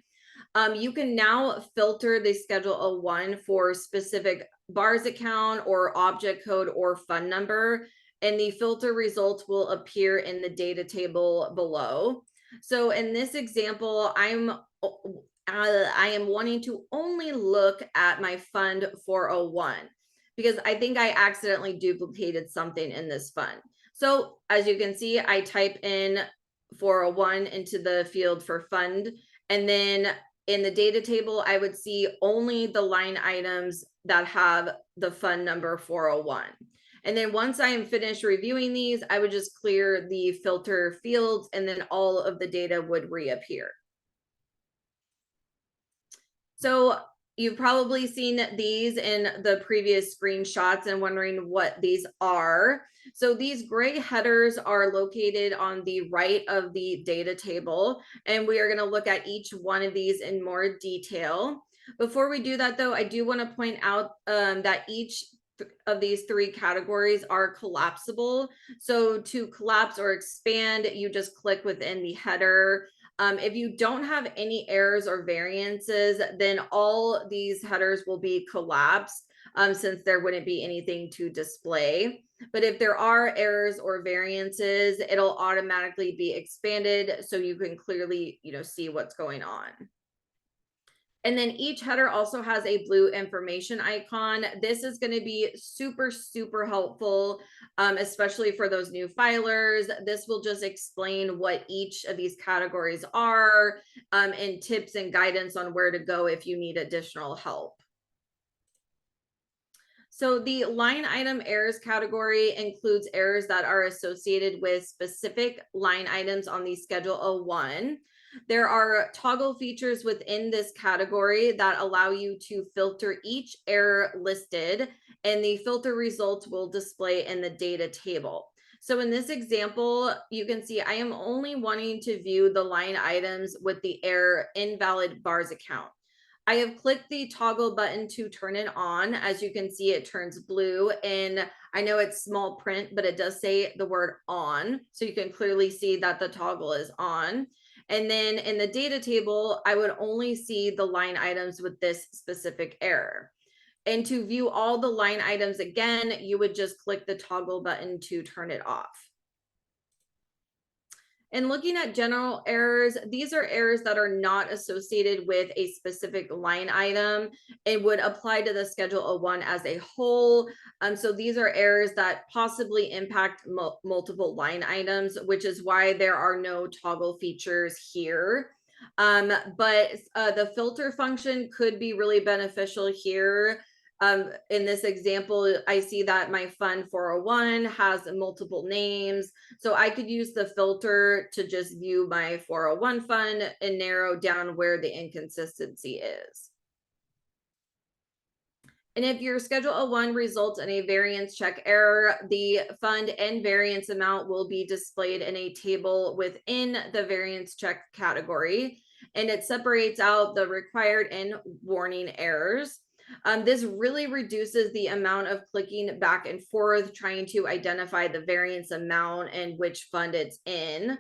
You can now filter the Schedule O1 for specific BARS account or object code or fund number, and the filter results will appear in the data table below. So in this example, I am wanting to only look at my fund 401 because I think I accidentally duplicated something in this fund. So as you can see, I type in 401 into the field for fund, and then in the data table, I would see only the line items that have the fund number 401. And then once I am finished reviewing these, I would just clear the filter fields and then all of the data would reappear. So you've probably seen these in the previous screenshots and wondering what these are. So these gray headers are located on the right of the data table, and we are going to look at each one of these in more detail. Before we do that, though, I do want to point out that each of these three categories are collapsible. So to collapse or expand, you just click within the header. If you don't have any errors or variances, then all these headers will be collapsed, since there wouldn't be anything to display. But if there are errors or variances, it'll automatically be expanded so you can clearly, see what's going on. And then each header also has a blue information icon. This is going to be super, super helpful, especially for those new filers. This will just explain what each of these categories are, and tips and guidance on where to go if you need additional help. So the line item errors category includes errors that are associated with specific line items on the Schedule O1. There are toggle features within this category that allow you to filter each error listed, and the filter results will display in the data table. So in this example, you can see I am only wanting to view the line items with the error invalid bars account. I have clicked the toggle button to turn it on. As you can see, it turns blue, and I know it's small print, but it does say the word on. So you can clearly see that the toggle is on. And then in the data table, I would only see the line items with this specific error. And to view all the line items again, you would just click the toggle button to turn it off. And looking at general errors, these are errors that are not associated with a specific line item. It would apply to the Schedule O1 as a whole. So these are errors that possibly impact multiple line items, which is why there are no toggle features here. But the filter function could be really beneficial here. In this example, I see that my fund 401 has multiple names. So I could use the filter to just view my 401 fund and narrow down where the inconsistency is. And if your Schedule O1 results in a variance check error, the fund and variance amount will be displayed in a table within the variance check category, and it separates out the required and warning errors. This really reduces the amount of clicking back and forth trying to identify the variance amount and which fund it's in.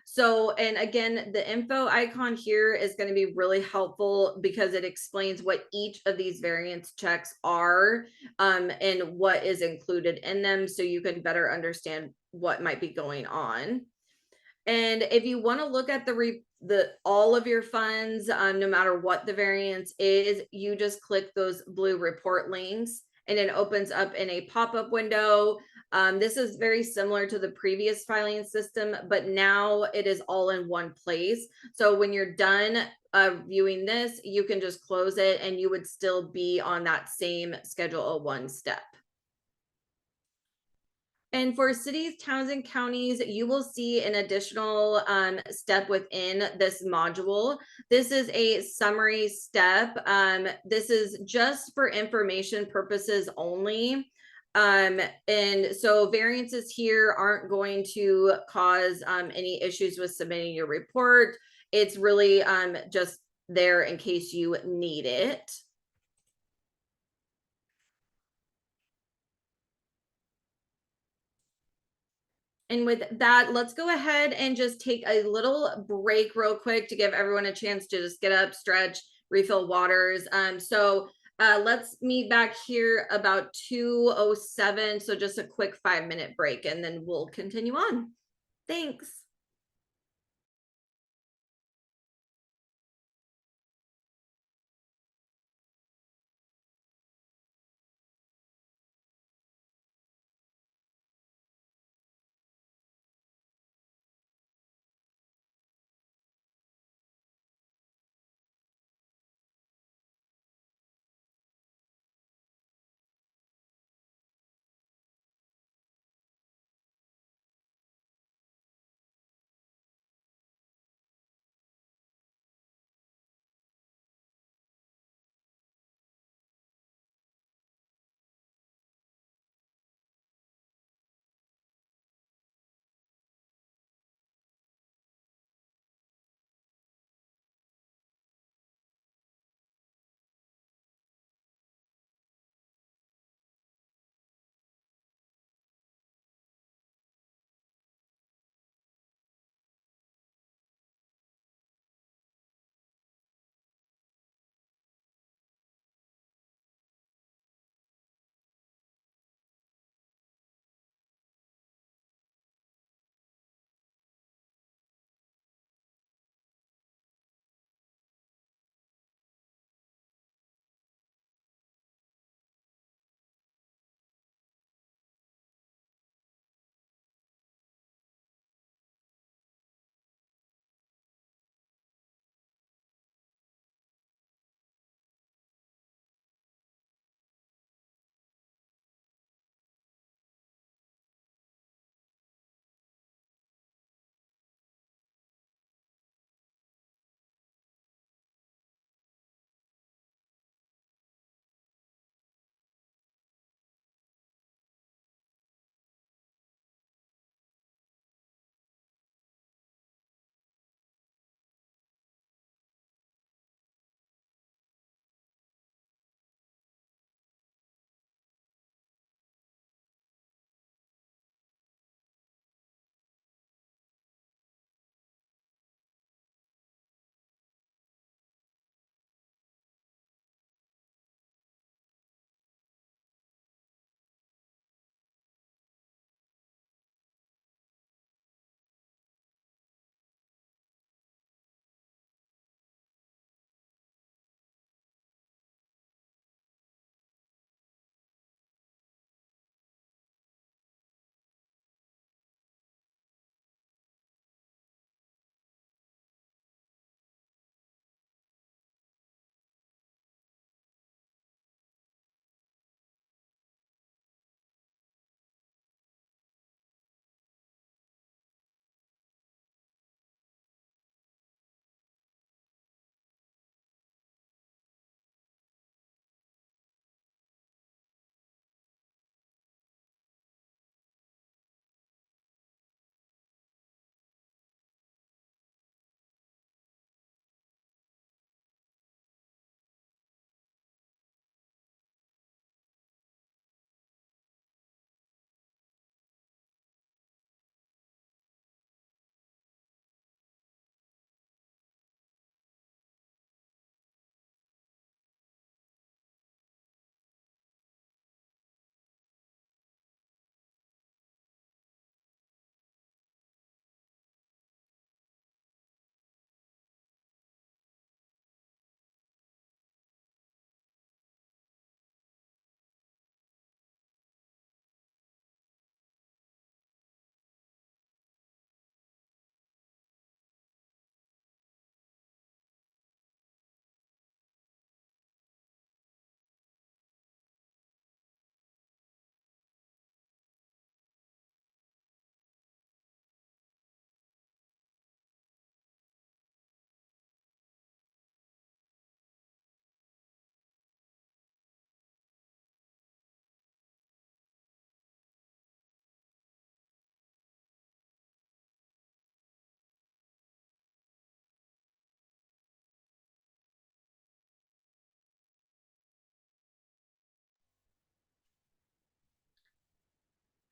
So, and again, the info icon here is going to be really helpful because it explains what each of these variance checks are, and what is included in them, so you can better understand what might be going on. And if you want to look at the all of your funds, no matter what the variance is, you just click those blue report links, and it opens up in a pop-up window. This is very similar to the previous filing system, but now it is all in one place. So when you're done viewing this, you can just close it, and you would still be on that same Schedule O1 step. And for cities, towns, and counties, you will see an additional step within this module. This is a summary step. This is just for information purposes only. And so variances here aren't going to cause any issues with submitting your report. It's really just there in case you need it. And with that, let's go ahead and just take a little break real quick to give everyone a chance to just get up, stretch, refill waters. So let's meet back here about 2:07. So just a quick 5-minute break, and then we'll continue on. Thanks.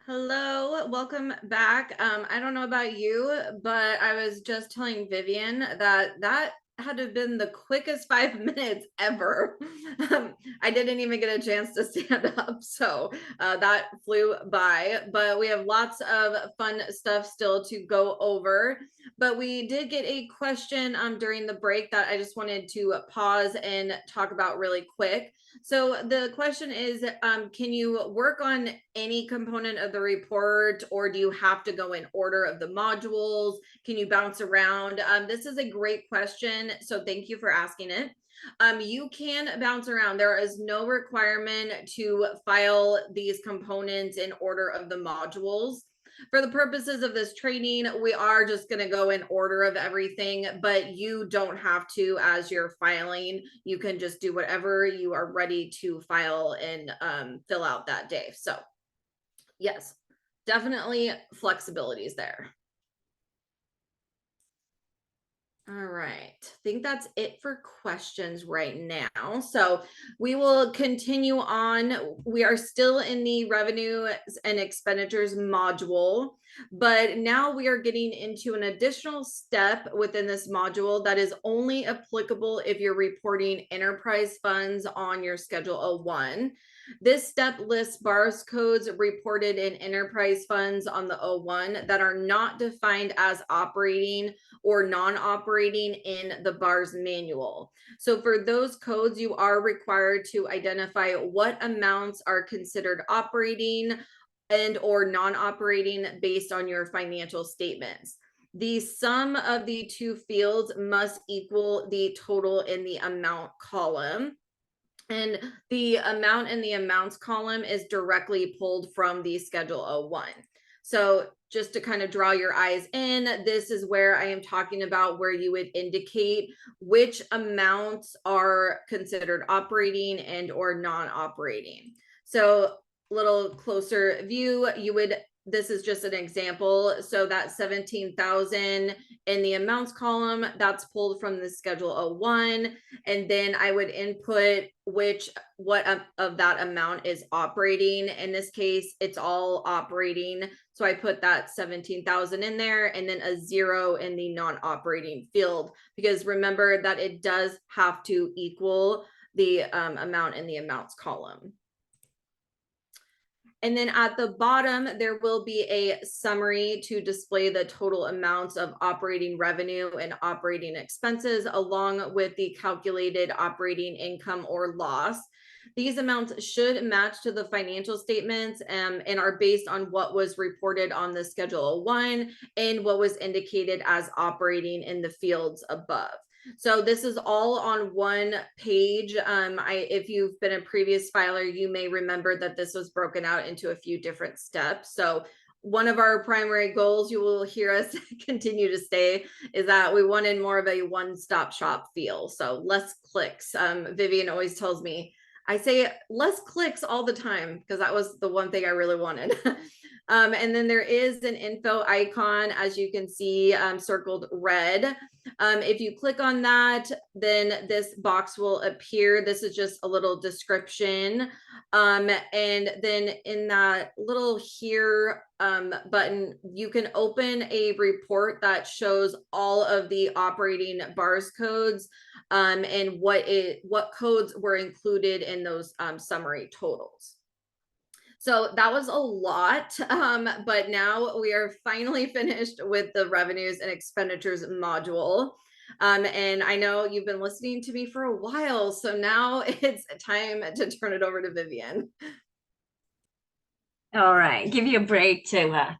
Hello, welcome back. I don't know about you, but I was just telling Vivian that had to have been the quickest 5 minutes ever. I didn't even get a chance to stand up, so that flew by. But we have lots of fun stuff still to go over. But we did get a question during the break that I just wanted to pause and talk about really quick. So the question is, can you work on any component of the report, or do you have to go in order of the modules? Can you bounce around? This is a great question, so thank you for asking it. You can bounce around. There is no requirement to file these components in order of the modules. For the purposes of this training, we are just going to go in order of everything, but you don't have to as you're filing. You can just do whatever you are ready to file and fill out that day. So yes, definitely flexibility is there. All right, I think that's it for questions right now. So we will continue on. We are still in the revenue and expenditures module, but now we are getting into an additional step within this module that is only applicable if you're reporting enterprise funds on your Schedule 01. This step lists bars codes reported in enterprise funds on the 01 that are not defined as operating or non-operating in the BARS manual. So for those codes, you are required to identify what amounts are considered operating and or non-operating based on your financial statements. The sum of the two fields must equal the total in the amount column. And the amount in the amounts column is directly pulled from the Schedule 01. So just to kind of draw your eyes in, this is where I am talking about where you would indicate which amounts are considered operating and or non-operating. So little closer view, you would, this is just an example. So that 17,000 in the amounts column, that's pulled from the Schedule 01. And then I would input what of that amount is operating. In this case, it's all operating. So I put that 17,000 in there and then a 0 in the non-operating field, because remember that it does have to equal the amount in the amounts column. And then at the bottom, there will be a summary to display the total amounts of operating revenue and operating expenses, along with the calculated operating income or loss. These amounts should match to the financial statements and are based on what was reported on the Schedule 01 and what was indicated as operating in the fields above. So this is all on one page. If you've been a previous filer, you may remember that this was broken out into a few different steps. So one of our primary goals, you will hear us continue to say, is that we wanted more of a one-stop shop feel. So less clicks. Vivian always tells me, I say less clicks all the time because that was the one thing I really wanted. And then there is an info icon, as you can see, circled red. If you click on that, then this box will appear. This is just a little description. And then in that little here button, you can open a report that shows all of the operating bars codes and what codes were included in those summary totals. So that was a lot, but now we are finally finished with the revenues and expenditures module. And I know you've been listening to me for a while, so now it's time to turn it over to Vivian. All right, give you a break to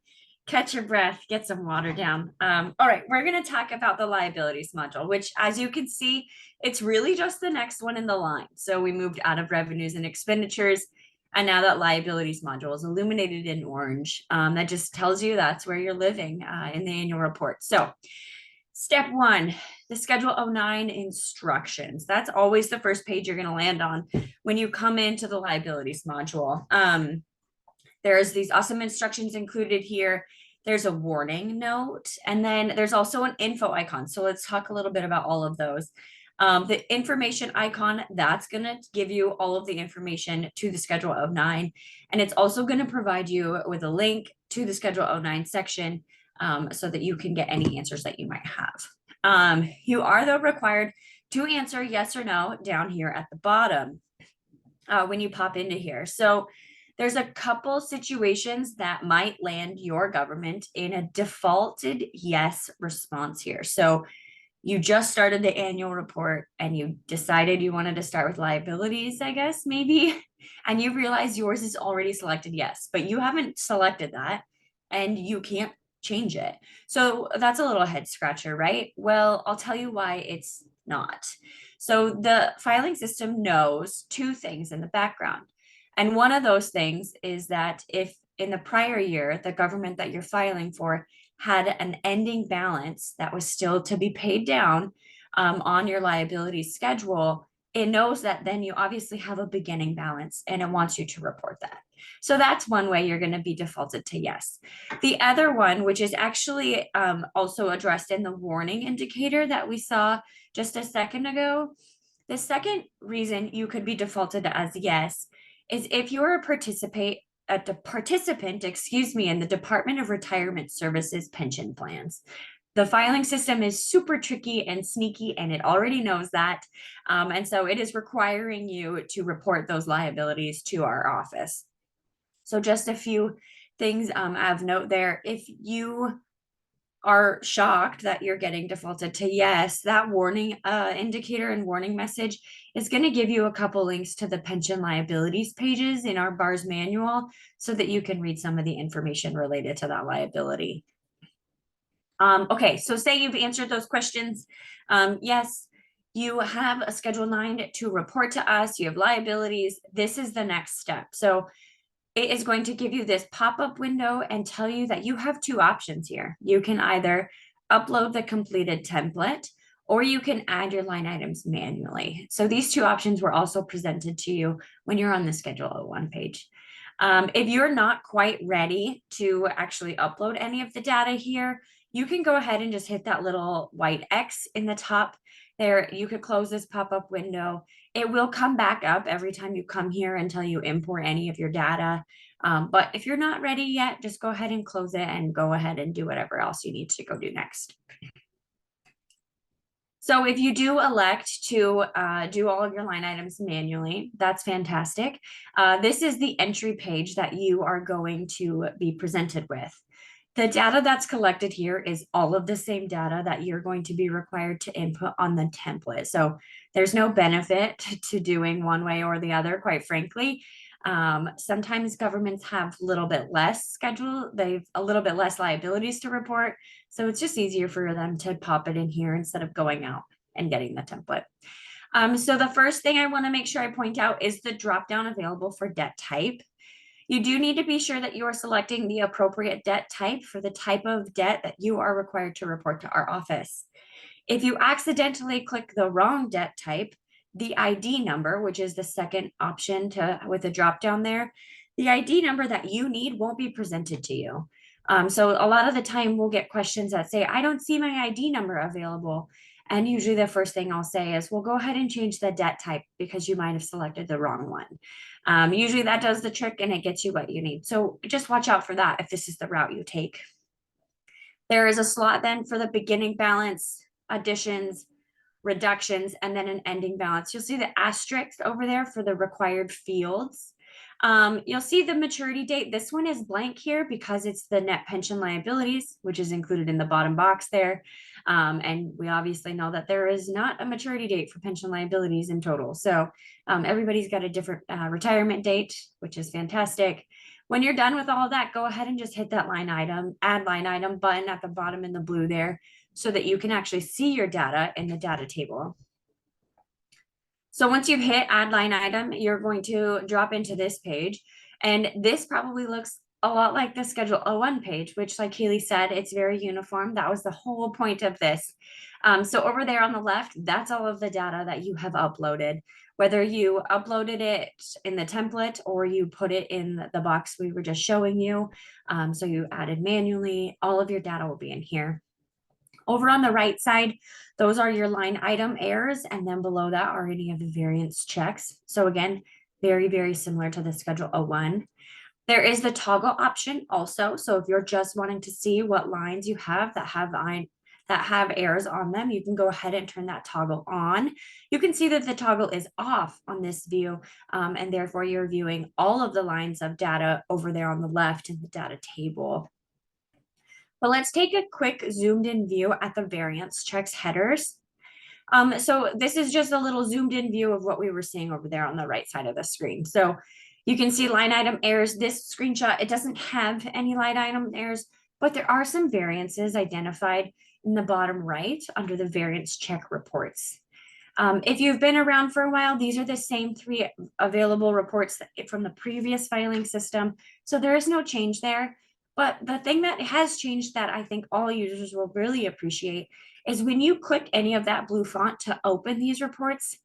catch your breath, get some water down. All right, we're going to talk about the liabilities module, which, as you can see, it's really just the next one in the line. So we moved out of revenues and expenditures, and now that liabilities module is illuminated in orange. That just tells you that's where you're living in the annual report. So step one, the Schedule 09 instructions. That's always the first page you're going to land on when you come into the liabilities module. There's these awesome instructions included here. There's a warning note, and then there's also an info icon. So let's talk a little bit about all of those. The information icon, that's going to give you all of the information to the Schedule O9. And it's also going to provide you with a link to the Schedule O9 section so that you can get any answers that you might have. You are, though, required to answer yes or no down here at the bottom when you pop into here. So there's a couple situations that might land your government in a defaulted yes response here. So you just started the annual report and you decided you wanted to start with liabilities, I guess, maybe, and you realize yours is already selected yes, but you haven't selected that and you can't change it. So that's a little head scratcher, right? Well, I'll tell you why it's not. So the filing system knows two things in the background. And one of those things is that if in the prior year, the government that you're filing for had an ending balance that was still to be paid down on your liability schedule, it knows that then you obviously have a beginning balance and it wants you to report that. So that's one way you're going to be defaulted to yes. The other one, which is actually also addressed in the warning indicator that we saw just a second ago, the second reason you could be defaulted as yes is if you're a participant, in the Department of Retirement Services pension plans. The filing system is super tricky and sneaky, and it already knows that. And so it is requiring you to report those liabilities to our office. So just a few things of note there. If you are shocked that you're getting defaulted to yes, that warning indicator and warning message is going to give you a couple links to the pension liabilities pages in our BARS manual so that you can read some of the information related to that liability. Okay, so say you've answered those questions. Yes, you have a Schedule 9 to report to us, you have liabilities. This is the next step. So it is going to give you this pop-up window and tell you that you have two options here. You can either upload the completed template or you can add your line items manually. So these two options were also presented to you when you're on the Schedule O1 page. If you're not quite ready to actually upload any of the data here, you can go ahead and just hit that little white X in the top there. You could close this pop-up window. It will come back up every time you come here until you import any of your data. But if you're not ready yet, just go ahead and close it and go ahead and do whatever else you need to go do next. So if you do elect to do all of your line items manually, that's fantastic. This is the entry page that you are going to be presented with. The data that's collected here is all of the same data that you're going to be required to input on the template. So there's no benefit to doing one way or the other, quite frankly. Sometimes governments have a little bit less schedule, they've a little bit less liabilities to report. So it's just easier for them to pop it in here instead of going out and getting the template. So the first thing I want to make sure I point out is the drop down available for debt type. You do need to be sure that you are selecting the appropriate debt type for the type of debt that you are required to report to our office. If you accidentally click the wrong debt type, the ID number, which is the second option with the drop down there, the ID number that you need won't be presented to you. So a lot of the time we'll get questions that say, I don't see my ID number available. And usually the first thing I'll say is, well, go ahead and change the debt type because you might have selected the wrong one. Usually that does the trick and it gets you what you need. So just watch out for that if this is the route you take. There is a slot then for the beginning balance, additions, reductions, and then an ending balance. You'll see the asterisk over there for the required fields. You'll see the maturity date. This one is blank here because it's the net pension liabilities, which is included in the bottom box there. And we obviously know that there is not a maturity date for pension liabilities in total. So everybody's got a different retirement date, which is fantastic. When you're done with all of that, go ahead and just hit that line item, add line item button at the bottom in the blue there so that you can actually see your data in the data table. So once you've hit add line item, you're going to drop into this page. And this probably looks a lot like the Schedule O1 page, which like Kaylee said, it's very uniform. That was the whole point of this. So over there on the left, that's all of the data that you have uploaded. Whether you uploaded it in the template or you put it in the box we were just showing you. So you added manually, all of your data will be in here. Over on the right side, those are your line item errors, and then below that are any of the variance checks. So again, very, very similar to the Schedule O1. There is the toggle option also. So if you're just wanting to see what lines you have that have errors on them, you can go ahead and turn that toggle on. You can see that the toggle is off on this view, and therefore you're viewing all of the lines of data over there on the left in the data table. But let's take a quick zoomed in view at the variance checks headers. So this is just a little zoomed in view of what we were seeing over there on the right side of the screen. So you can see line item errors. This screenshot, it doesn't have any line item errors, but there are some variances identified in the bottom right under the variance check reports. If you've been around for a while, these are the same 3 available reports from the previous filing system. So there is no change there. But the thing that has changed that I think all users will really appreciate is when you click any of that blue font to open these reports,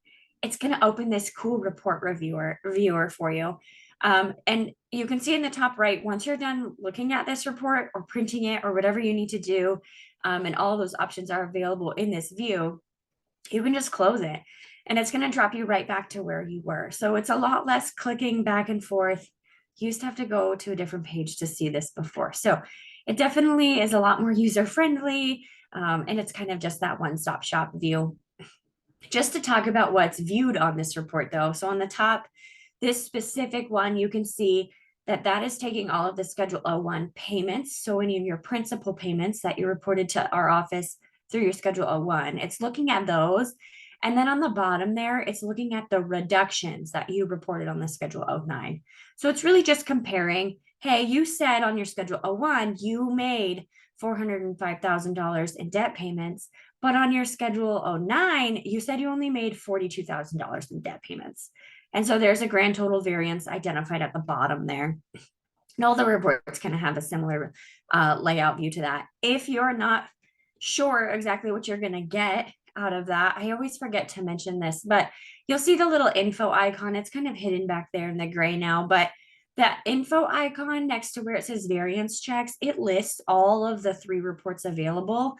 it's going to open this cool report viewer for you. And you can see in the top right, once you're done looking at this report or printing it or whatever you need to do, and all those options are available in this view, you can just close it and it's going to drop you right back to where you were. So it's a lot less clicking back and forth. You used to have to go to a different page to see this before. So it definitely is a lot more user friendly, and it's kind of just that one-stop shop view. Just to talk about what's viewed on this report though. So on the top, this specific one, you can see that that is taking all of the Schedule O1 payments. So any of your principal payments that you reported to our office through your Schedule O1, it's looking at those. And then on the bottom there, it's looking at the reductions that you reported on the Schedule O9. So it's really just comparing, hey, you said on your Schedule O1, you made $405,000 in debt payments, but on your Schedule O9, you said you only made $42,000 in debt payments. And so there's a grand total variance identified at the bottom there. And all the reports kind of have a similar layout view to that. If you're not sure exactly what you're going to get out of that, I always forget to mention this, but you'll see the little info icon. It's kind of hidden back there in the gray now, but that info icon next to where it says variance checks, it lists all of the 3 reports available,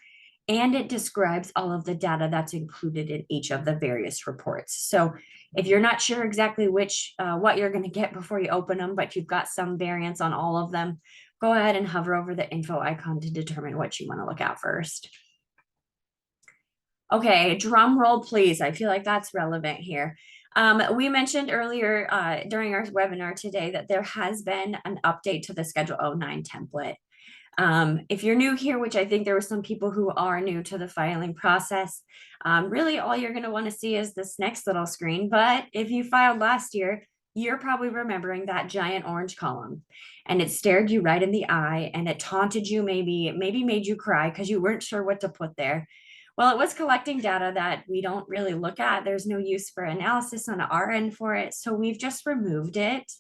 and it describes all of the data that's included in each of the various reports. So if you're not sure exactly what you're going to get before you open them, but you've got some variance on all of them, go ahead and hover over the info icon to determine what you want to look at first. Okay, drum roll, please. I feel like that's relevant here. We mentioned earlier during our webinar today that there has been an update to the Schedule O9 template. If you're new here, which I think there were some people who are new to the filing process, really all you're going to want to see is this next little screen. But if you filed last year, you're probably remembering that giant orange column, and it stared you right in the eye, and it taunted you, maybe made you cry because you weren't sure what to put there. Well, it was collecting data that we don't really look at. There's no use for analysis on our end for it, so we've just removed it.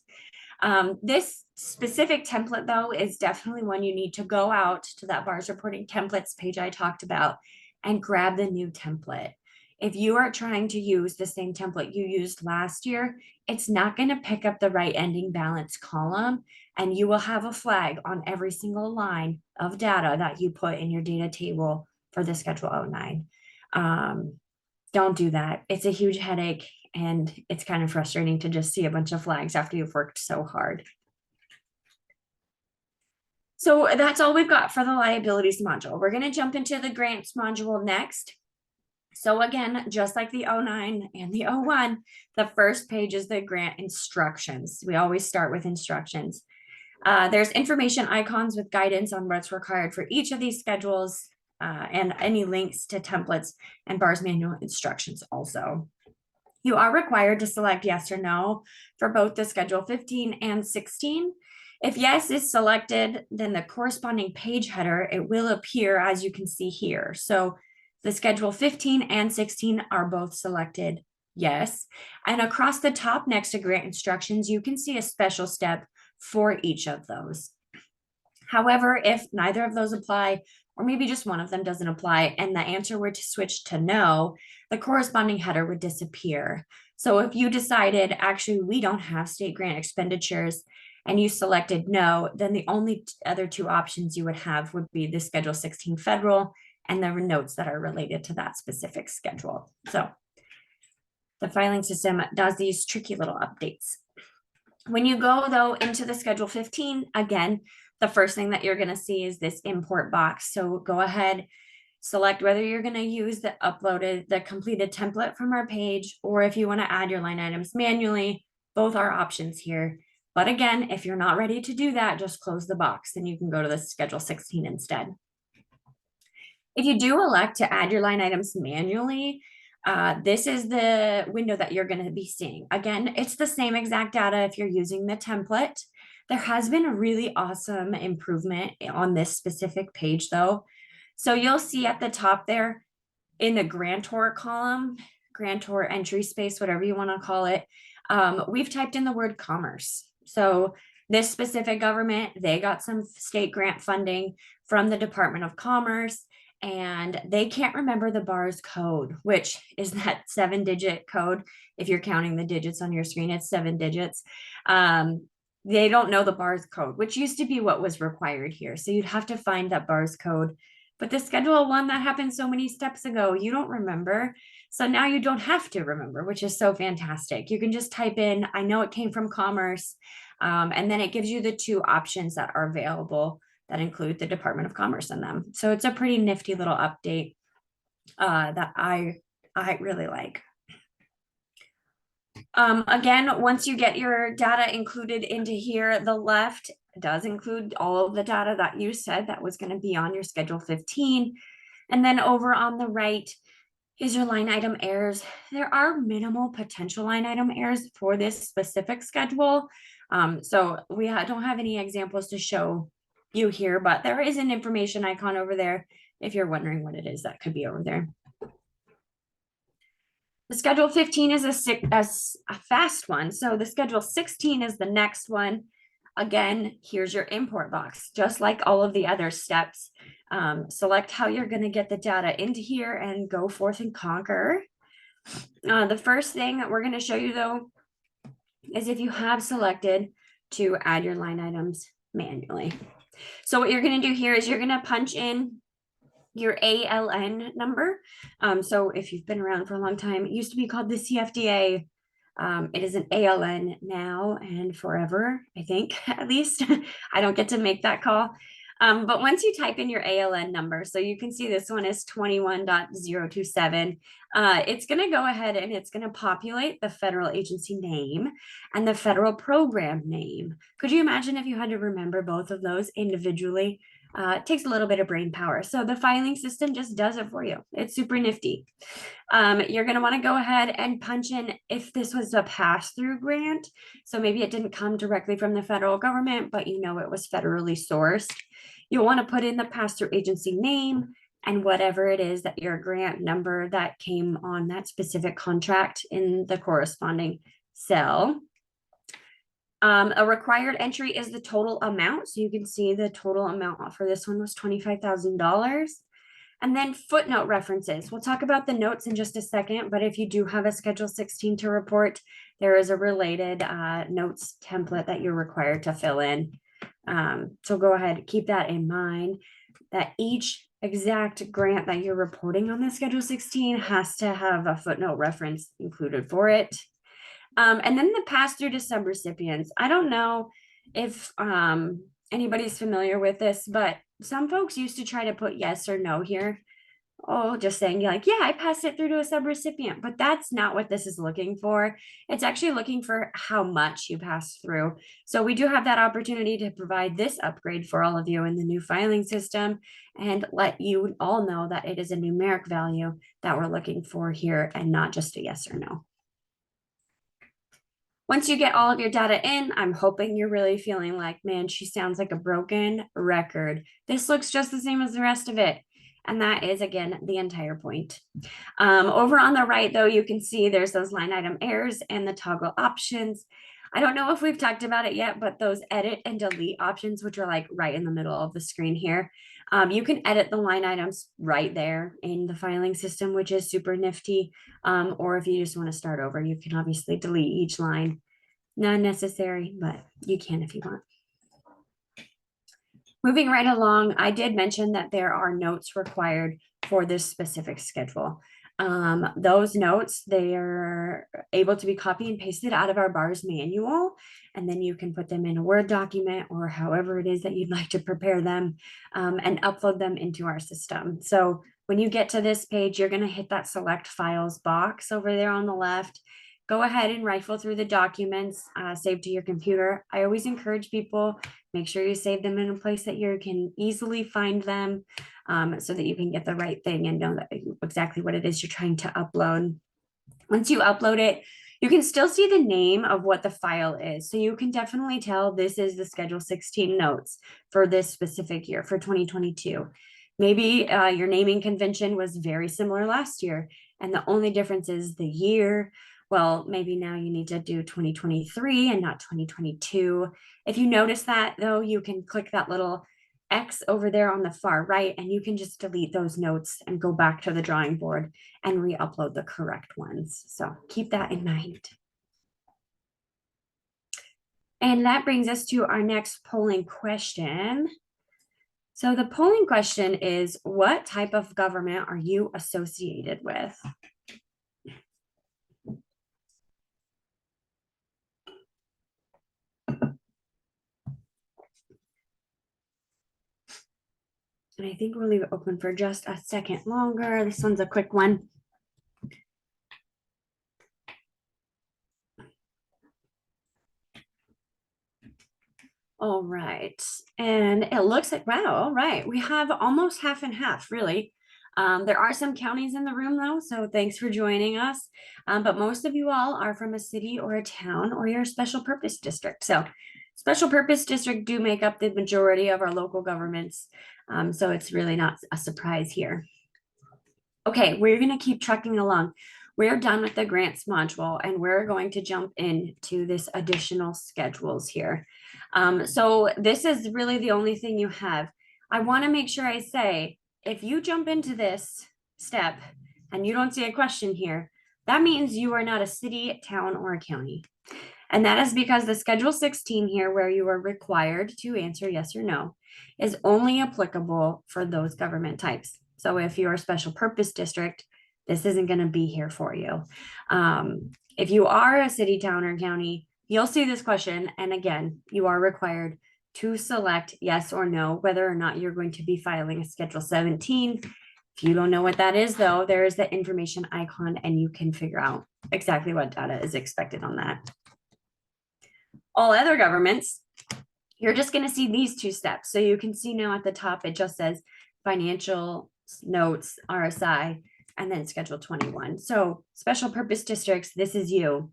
This specific template, though, is definitely one you need to go out to that VARS reporting templates page I talked about and grab the new template. If you are trying to use the same template you used last year, it's not going to pick up the right ending balance column, and you will have a flag on every single line of data that you put in your data table for the Schedule O9. Don't do that. It's a huge headache, and it's kind of frustrating to just see a bunch of flags after you've worked so hard. So that's all we've got for the liabilities module. We're going to jump into the grants module next. So again, just like the O9 and the O1, the first page is the grant instructions. We always start with instructions. There's information icons with guidance on what's required for each of these schedules, and any links to templates and VARS manual instructions also. You are required to select yes or no for both the Schedule 15 and 16. If yes is selected, then the corresponding page header, it will appear as you can see here. So the Schedule 15 and 16 are both selected yes. And across the top next to grant instructions, you can see a special step for each of those. However, if neither of those apply, or maybe just one of them doesn't apply, and the answer were to switch to no, the corresponding header would disappear. So if you decided, actually, we don't have state grant expenditures, and you selected no, then the only other 2 options you would have would be the Schedule 16 federal and the notes that are related to that specific schedule. So the filing system does these tricky little updates. When you go though into the schedule 15, again, the first thing that you're going to see is this import box. So go ahead, select whether you're going to use the completed template from our page, or if you want to add your line items manually. Both are options here. But again, if you're not ready to do that, just close the box and you can go to the schedule 16 instead. If you do elect to add your line items manually, this is the window that you're going to be seeing. Again, it's the same exact data if you're using the template. There has been a really awesome improvement on this specific page though. So you'll see at the top there in the grantor column, grantor entry space, whatever you want to call it, we've typed in the word commerce. So this specific government, they got some state grant funding from the Department of Commerce, and they can't remember the BARS code, which is that 7-digit code. If you're counting the digits on your screen, it's 7 digits. They don't know the BARS code, which used to be what was required here. So you'd have to find that BARS code. But the schedule one that happened so many steps ago, you don't remember. So now you don't have to remember, which is so fantastic. You can just type in, I know it came from Commerce, and then it gives you the 2 options that are available that include the Department of Commerce in them. So it's a pretty nifty little update that I really like. Again, once you get your data included into here, the left does include all of the data that you said that was going to be on your schedule 15. And then over on the right is your line item errors. There are minimal potential line item errors for this specific schedule. So we don't have any examples to show you here, but there is an information icon over there if you're wondering what it is that could be over there. The schedule 15 is a fast one. So the schedule 16 is the next one. Again, here's your import box, just like all of the other steps. Select how you're going to get the data into here and go forth and conquer. The first thing that we're going to show you though is if you have selected to add your line items manually. So what you're going to do here is you're going to punch in your ALN number. So if you've been around for a long time, it used to be called the CFDA. It is an ALN now and forever, I think, at least. I don't get to make that call. But once you type in your ALN number, so you can see this one is 21.027, it's going to go ahead and it's going to populate the federal agency name and the federal program name. Could you imagine if you had to remember both of those individually? It takes a little bit of brain power. So the filing system just does it for you. It's super nifty. You're going to want to go ahead and punch in if this was a pass-through grant. So maybe it didn't come directly from the federal government, but you know it was federally sourced. You'll want to put in the pass-through agency name and whatever it is that your grant number that came on that specific contract in the corresponding cell. A required entry is the total amount. So you can see the total amount for this one was $25,000. And then footnote references. We'll talk about the notes in just a second, but if you do have a Schedule 16 to report, there is a related notes template that you're required to fill in. So go ahead, keep that in mind, that each exact grant that you're reporting on the Schedule 16 has to have a footnote reference included for it. And then the pass-through to subrecipients. I don't know if anybody's familiar with this, but some folks used to try to put yes or no here. Oh, just saying like, yeah, I passed it through to a subrecipient, but that's not what this is looking for. It's actually looking for how much you pass through. So we do have that opportunity to provide this upgrade for all of you in the new filing system and let you all know that it is a numeric value that we're looking for here and not just a yes or no. Once you get all of your data in, I'm hoping you're really feeling like, man, she sounds like a broken record. This looks just the same as the rest of it. And that is, again, the entire point. Over on the right, though, you can see there's those line item errors and the toggle options. I don't know if we've talked about it yet, but those edit and delete options, which are like right in the middle of the screen here, you can edit the line items right there in the filing system, which is super nifty. Or if you just want to start over, you can obviously delete each line. Not necessary, but you can if you want. Moving right along, I did mention that there are notes required for this specific schedule. Those notes, they are able to be copied and pasted out of our bars manual, and then you can put them in a Word document or however it is that you'd like to prepare them, and upload them into our system. So when you get to this page, you're going to hit that select files box over there on the left. Go ahead and rifle through the documents saved to your computer. I always encourage people, make sure you save them in a place that you can easily find them, so that you can get the right thing and know that exactly what it is you're trying to upload. Once you upload it, you can still see the name of what the file is. So you can definitely tell this is the Schedule 16 notes for this specific year, for 2022. Maybe your naming convention was very similar last year, and the only difference is the year. Well, maybe now you need to do 2023 and not 2022. If you notice that, though, you can click that little X over there on the far right, and you can just delete those notes and go back to the drawing board and re-upload the correct ones. So keep that in mind. And that brings us to our next polling question. So the polling question is, what type of government are you associated with? And I think we'll leave it open for just a second longer. This one's a quick one. All right, and it looks like, wow, all right, we have almost half and half, really. There are some counties in the room though, so thanks for joining us. But most of you all are from a city or a town or your special purpose district. So special purpose district do make up the majority of our local governments. So it's really not a surprise here. Okay, we're gonna keep trucking along. We're done with the grants module and we're going to jump into this additional schedules here. So this is really the only thing you have. I want to make sure I say, if you jump into this step and you don't see a question here, that means you are not a city, town, or a county. And that is because the Schedule 16 here, where you are required to answer yes or no, is only applicable for those government types. So if you're a special purpose district, this isn't going to be here for you. If you are a city, town, or county, you'll see this question. And again, you are required to select yes or no, whether or not you're going to be filing a Schedule 17. If you don't know what that is, though, there is the information icon and you can figure out exactly what data is expected on that. All other governments, you're just going to see these two steps. So you can see now at the top, it just says financial notes, RSI, and then Schedule 21. So special purpose districts, this is you.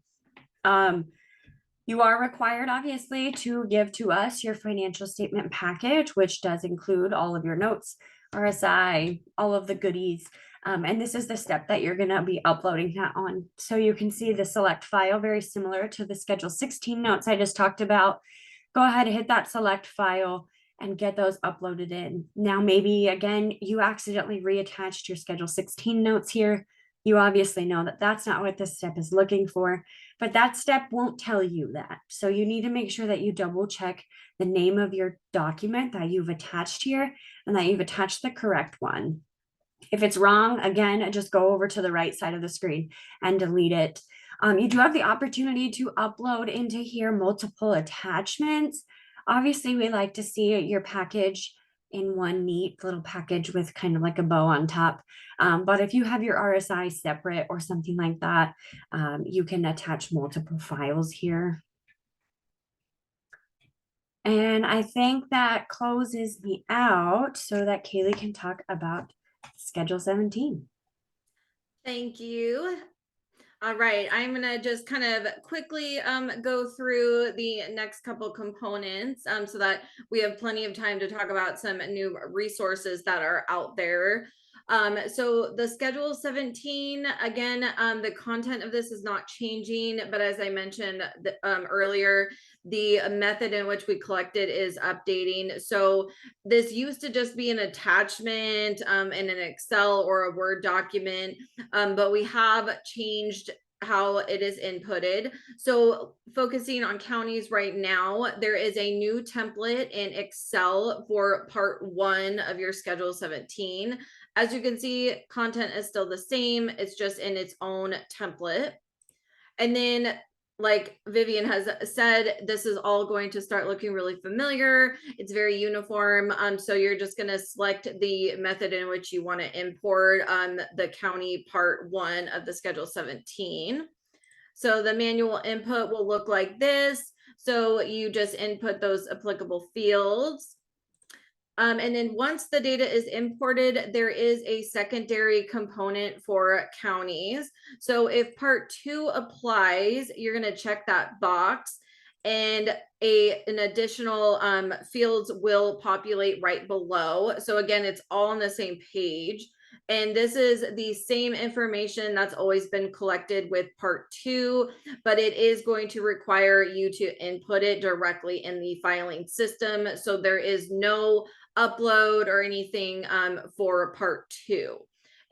You are required, obviously, to give to us your financial statement package, which does include all of your notes, RSI, all of the goodies. And this is the step that you're going to be uploading that on. So you can see the select file, very similar to the Schedule 16 notes I just talked about. Go ahead and hit that select file and get those uploaded in. Now, maybe again, you accidentally reattached your Schedule 16 notes here. You obviously know that that's not what this step is looking for, but that step won't tell you that. So you need to make sure that you double check the name of your document that you've attached here and that you've attached the correct one. If it's wrong, again, just go over to the right side of the screen and delete it. You do have the opportunity to upload into here multiple attachments. Obviously, we like to see your package in one neat little package with kind of like a bow on top. But if you have your RSI separate or something like that, you can attach multiple files here. And I think that closes me out so that Kaylee can talk about Schedule 17. Thank you. All right, I'm gonna just kind of quickly go through the next couple components so that we have plenty of time to talk about some new resources that are out there. So the Schedule 17, again, the content of this is not changing, but as I mentioned earlier, the method in which we collect it is updating. So this used to just be an attachment in an Excel or a Word document, but we have changed how it is inputted. So focusing on counties right now, there is a new template in Excel for part 1 of your Schedule 17. As you can see, content is still the same. It's just in its own template. And then, like Vivian has said, this is all going to start looking really familiar. It's very uniform. So you're just going to select the method in which you want to import the county part 1 of the Schedule 17. So the manual input will look like this. So you just input those applicable fields. And then once the data is imported, there is a secondary component for counties. So if part 2 applies, you're going to check that box, and an additional fields will populate right below. So again, it's all on the same page. And this is the same information that's always been collected with part 2, but it is going to require you to input it directly in the filing system. So there is no upload or anything for part 2.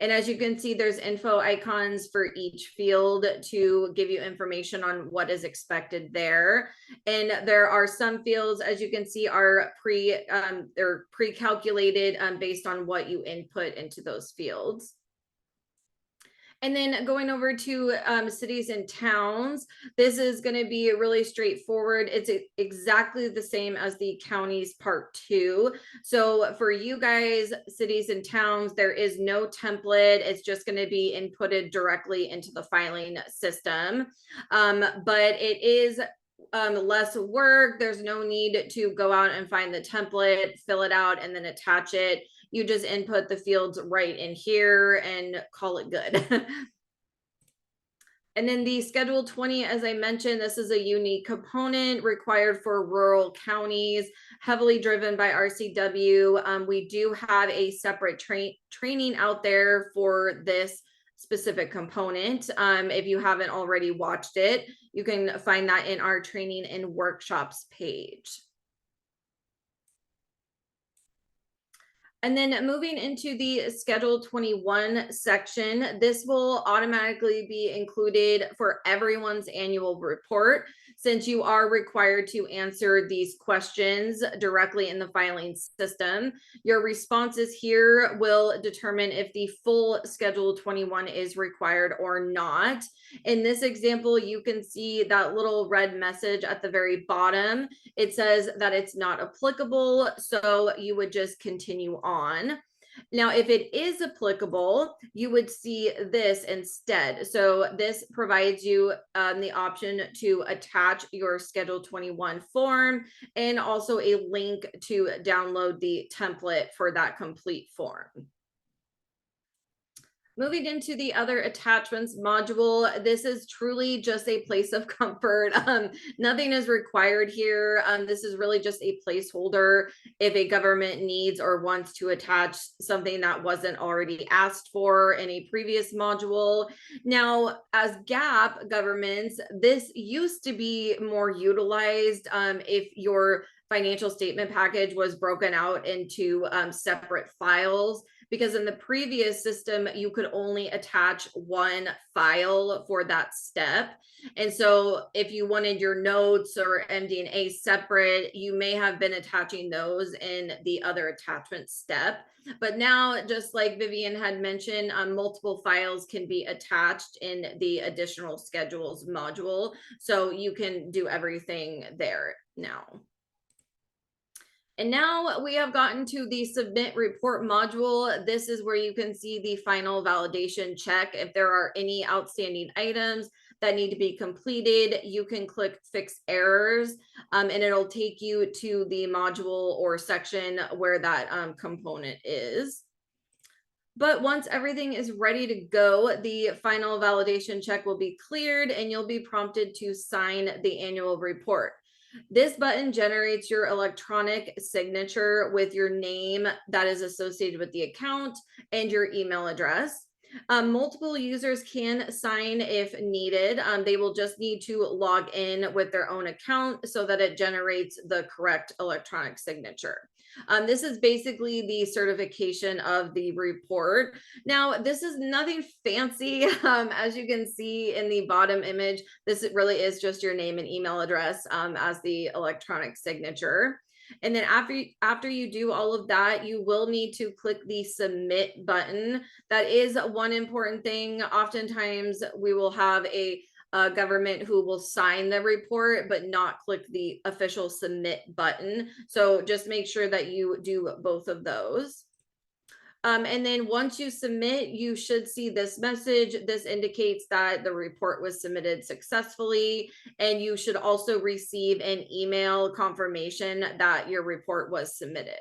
And as you can see, there's info icons for each field to give you information on what is expected there. And there are some fields, as you can see, are they're pre-calculated based on what you input into those fields. And then going over to cities and towns, this is going to be really straightforward. It's exactly the same as the counties part 2. So for you guys, cities and towns, there is no template. It's just going to be inputted directly into the filing system. But it is less work. There's no need to go out and find the template, fill it out, and then attach it. You just input the fields right in here and call it good. And then the Schedule 20, as I mentioned, this is a unique component required for rural counties, heavily driven by RCW. We do have a separate training out there for this specific component. If you haven't already watched it, you can find that in our training and workshops page. And then moving into the Schedule 21 section, this will automatically be included for everyone's annual report, since you are required to answer these questions directly in the filing system. Your responses here will determine if the full Schedule 21 is required or not. In this example, you can see that little red message at the very bottom. It says that it's not applicable, so you would just continue on. Now, if it is applicable, you would see this instead. So this provides you the option to attach your Schedule 21 form and also a link to download the template for that complete form. Moving into the other attachments module, this is truly just a place of comfort. Nothing is required here. This is really just a placeholder if a government needs or wants to attach something that wasn't already asked for in a previous module. Now, as GAAP governments, this used to be more utilized if your financial statement package was broken out into separate files, because in the previous system, you could only attach one file for that step. And so if you wanted your notes or MD&A separate, you may have been attaching those in the other attachment step. But now, just like Vivian had mentioned, multiple files can be attached in the additional schedules module. So you can do everything there now. And now we have gotten to the submit report module. This is where you can see the final validation check. If there are any outstanding items that need to be completed, you can click fix errors and it'll take you to the module or section where that component is. But once everything is ready to go, the final validation check will be cleared and you'll be prompted to sign the annual report. This button generates your electronic signature with your name that is associated with the account and your email address. Multiple users can sign if needed. They will just need to log in with their own account so that it generates the correct electronic signature. This is basically the certification of the report. Now, this is nothing fancy. As you can see in the bottom image, this really is just your name and email address as the electronic signature. And then after you do all of that, you will need to click the submit button. That is one important thing. Oftentimes we will have a government who will sign the report but not click the official submit button. So just make sure that you do both of those. And then once you submit, you should see this message. This indicates that the report was submitted successfully, and you should also receive an email confirmation that your report was submitted.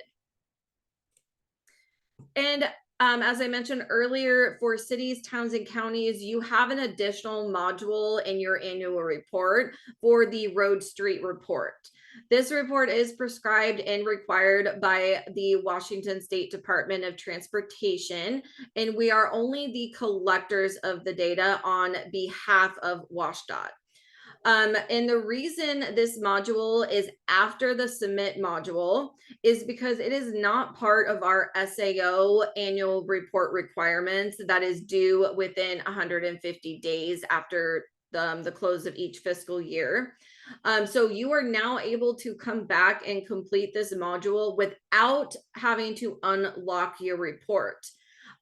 And as I mentioned earlier, for cities, towns, and counties, you have an additional module in your annual report for the road street report. This report is prescribed and required by the Washington State Department of Transportation, and we are only the collectors of the data on behalf of WashDOT. And the reason this module is after the submit module is because it is not part of our SAO annual report requirements that is due within 150 days after the close of each fiscal year. So you are now able to come back and complete this module without having to unlock your report.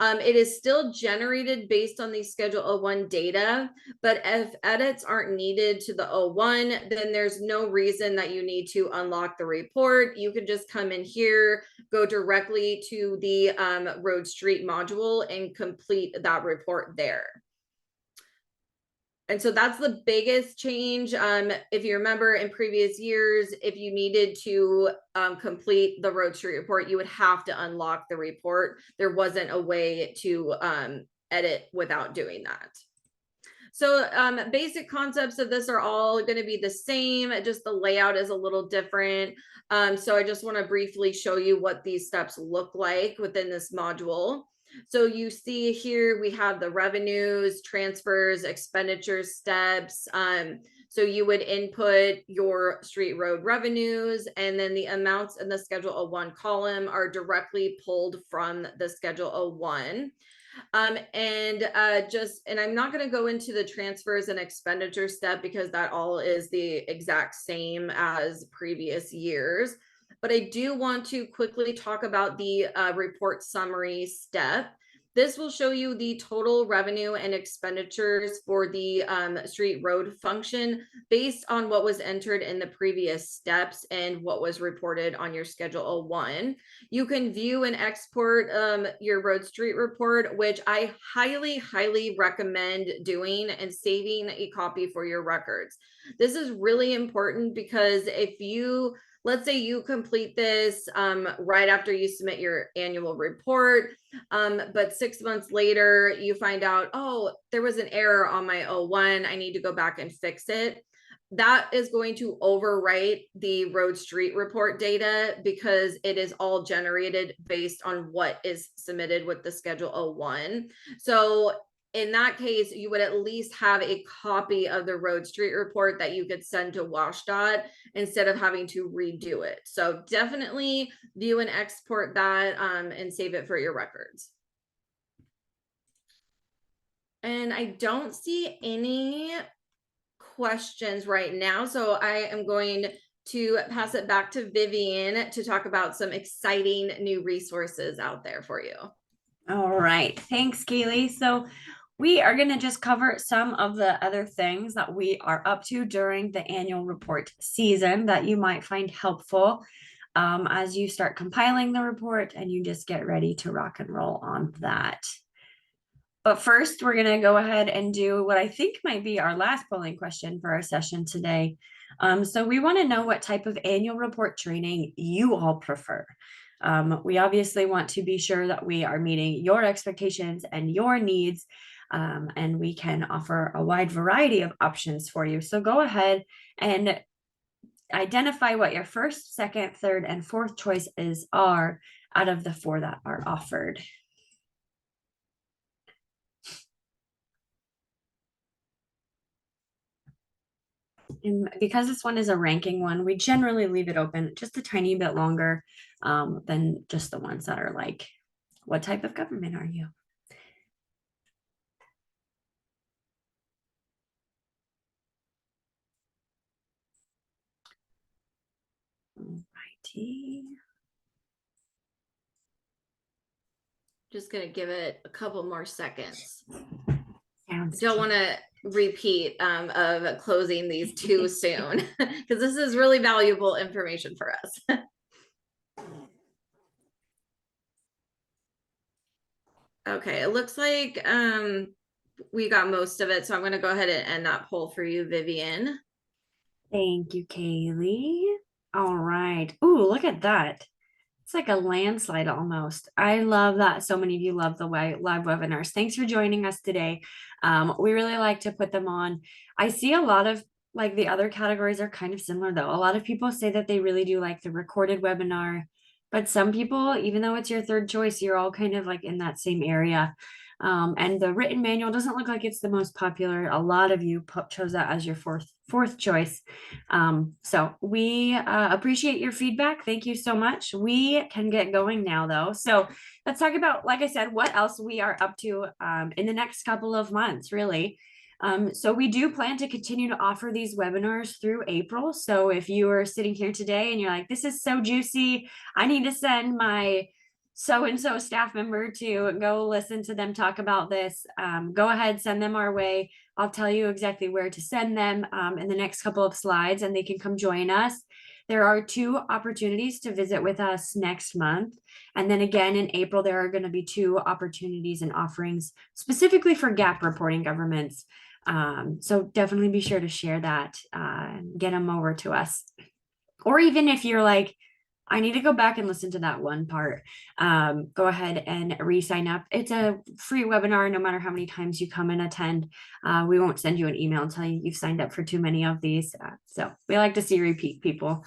It is still generated based on the Schedule 01 data, but if edits aren't needed to the 01, then there's no reason that you need to unlock the report. You can just come in here, go directly to the road street module and complete that report there. And so that's the biggest change. If you remember in previous years, if you needed to complete the road street report, you would have to unlock the report. There wasn't a way to edit without doing that. So basic concepts of this are all going to be the same, just the layout is a little different. So I just want to briefly show you what these steps look like within this module. So you see here we have the revenues, transfers, expenditures steps. So you would input your street road revenues, and then the amounts in the Schedule 01 column are directly pulled from the Schedule 01. And I'm not going to go into the transfers and expenditure step because that all is the exact same as previous years. But I do want to quickly talk about the report summary step. This will show you the total revenue and expenditures for the street road function based on what was entered in the previous steps and what was reported on your Schedule 01. You can view and export your road street report, which I highly recommend doing and saving a copy for your records. This is really important because if you, let's say you complete this right after you submit your annual report, but 6 months later you find out, oh, there was an error on my 01, I need to go back and fix it. That is going to overwrite the road street report data because it is all generated based on what is submitted with the Schedule 01. So in that case, you would at least have a copy of the road street report that you could send to WashDOT instead of having to redo it. So definitely view and export that and save it for your records. And I don't see any questions right now, so I am going to pass it back to Vivian to talk about some exciting new resources out there for you. All right, thanks, Kaylee. So we are going to just cover some of the other things that we are up to during the annual report season that you might find helpful as you start compiling the report and you just get ready to rock and roll on that. But first, we're going to go ahead and do what I think might be our last polling question for our session today. So we want to know what type of annual report training you all prefer. We obviously want to be sure that we are meeting your expectations and your needs, and we can offer a wide variety of options for you. So go ahead and identify what your first, second, third, and fourth choices are out of the 4 that are offered. And because this one is a ranking one, we generally leave it open just a tiny bit longer than just the ones that are like, what type of government are you? All right. T. Just gonna give it a couple more seconds. Sounds Don't want to repeat of closing these too soon because this is really valuable information for us. Okay, it looks like we got most of it, so I'm going to go ahead and end that poll for you, Vivian. Thank you, Kaylee. All right. Ooh, look at that. It's like a landslide almost. I love that so many of you love the live webinars. Thanks for joining us today. We really like to put them on. I see a lot of like the other categories are kind of similar though. A lot of people say that they really do like the recorded webinar, but some people, even though it's your third choice, you're all kind of like in that same area. And the written manual doesn't look like it's the most popular. A lot of you chose that as your fourth choice. So we appreciate your feedback. Thank you so much. We can get going now though. So let's talk about, like I said, what else we are up to in the next couple of months, really. So we do plan to continue to offer these webinars through April. So if you are sitting here today and you're like, this is so juicy, I need to send my so-and-so staff member to go listen to them talk about this, go ahead, send them our way. I'll tell you exactly where to send them in the next couple of slides, and they can come join us. There are 2 opportunities to visit with us next month. And then again in April, there are going to be 2 opportunities and offerings specifically for GAAP reporting governments. So definitely be sure to share that, get them over to us. Or even if you're like, I need to go back and listen to that one part, go ahead and re-sign up. It's a free webinar no matter how many times you come and attend. We won't send you an email until you've signed up for too many of these. So we like to see repeat people.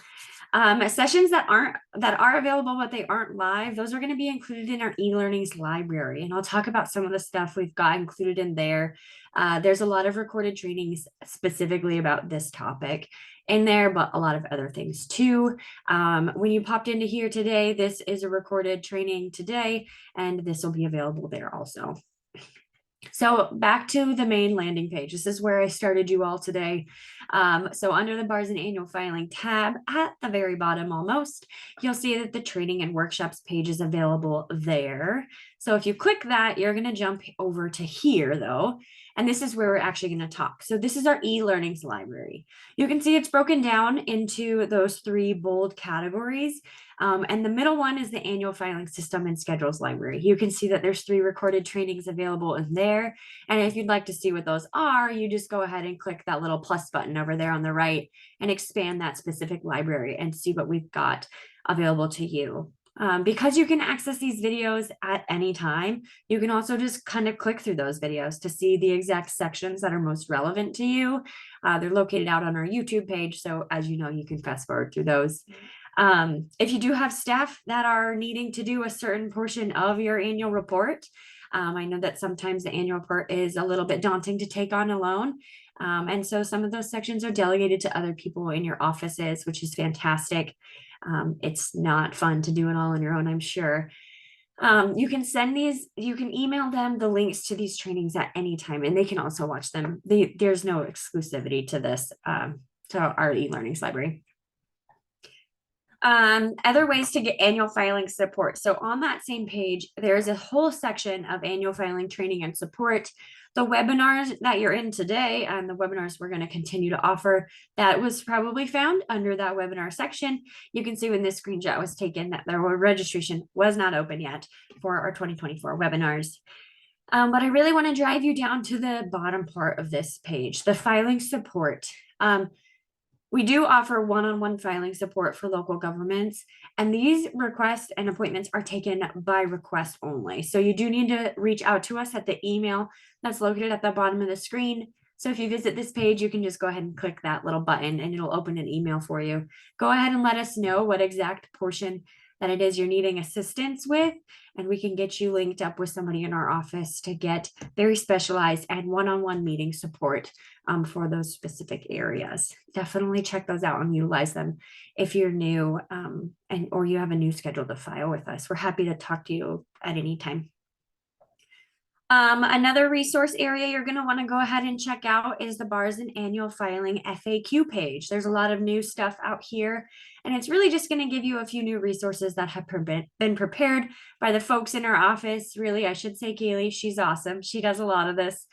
Sessions that are available but they aren't live, those are going to be included in our e-learnings library, and I'll talk about some of the stuff we've got included in there. There's a lot of recorded trainings specifically about this topic in there, but a lot of other things too. When you popped into here today, this is a recorded training today, and this will be available there also. So back to the main landing page. This is where I started you all today. So under the bars and annual filing tab at the very bottom almost, you'll see that the training and workshops page is available there. So if you click that, you're going to jump over to here though. And this is where we're actually going to talk. So this is our e-learnings library. You can see it's broken down into those 3 bold categories. And the middle one is the annual filing system and schedules library. You can see that there's 3 recorded trainings available in there. And if you'd like to see what those are, you just go ahead and click that little plus button over there on the right and expand that specific library and see what we've got available to you. Because you can access these videos at any time, you can also just kind of click through those videos to see the exact sections that are most relevant to you. They're located out on our YouTube page. So as you know, you can fast forward through those. If you do have staff that are needing to do a certain portion of your annual report, I know that sometimes the annual report is a little bit daunting to take on alone. And so some of those sections are delegated to other people in your offices, which is fantastic. It's not fun to do it all on your own, I'm sure. You can email them the links to these trainings at any time, and they can also watch them. There's no exclusivity to this, to our e-learnings library. Other ways to get annual filing support. So on that same page, there's a whole section of annual filing training and support. The webinars that you're in today and the webinars we're going to continue to offer, that was probably found under that webinar section. You can see when this screenshot was taken that the registration was not open yet for our 2024 webinars. But I really want to drive you down to the bottom part of this page, the filing support. We do offer one-on-one filing support for local governments, and these requests and appointments are taken by request only. So you do need to reach out to us at the email that's located at the bottom of the screen. So if you visit this page, you can just go ahead and click that little button and it'll open an email for you. Go ahead and let us know what exact portion that it is you're needing assistance with, and we can get you linked up with somebody in our office to get very specialized and one-on-one meeting support for those specific areas. Definitely check those out and utilize them if you're new or you have a new schedule to file with us. We're happy to talk to you at any time. Another resource area you're going to want to go ahead and check out is the Bars and Annual Filing FAQ page. There's a lot of new stuff out here, and it's really just going to give you a few new resources that have been prepared by the folks in our office. Really, I should say Kaylee, she's awesome. She does a lot of this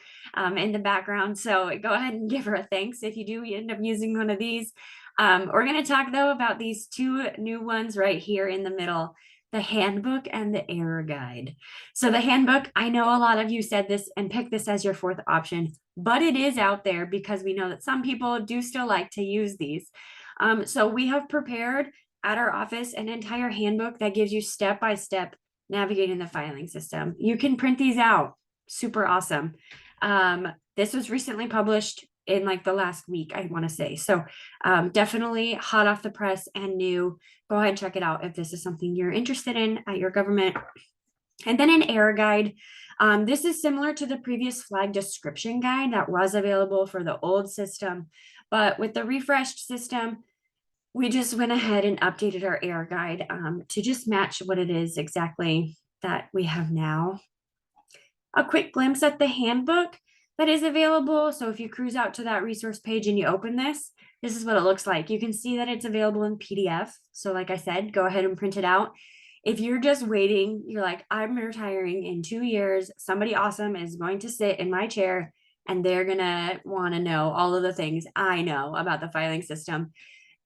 in the background, so go ahead and give her a thanks if you do end up using one of these. We're going to talk, though, about these two new ones right here in the middle, the handbook and the error guide. So the handbook, I know a lot of you said this and picked this as your fourth option, but it is out there because we know that some people do still like to use these. So we have prepared at our office an entire handbook that gives you step-by-step navigating the filing system. You can print these out. Super awesome. This was recently published in like the last week, I want to say. So definitely hot off the press and new. Go ahead and check it out if this is something you're interested in at your government. And then an error guide. This is similar to the previous flag description guide that was available for the old system, but with the refreshed system, we just went ahead and updated our error guide to just match what it is exactly that we have now. A quick glimpse at the handbook that is available. So if you cruise out to that resource page and you open this, this is what it looks like. You can see that it's available in PDF. So like I said, go ahead and print it out. If you're just waiting, you're like, I'm retiring in 2 years, somebody awesome is going to sit in my chair and they're gonna want to know all of the things I know about the filing system.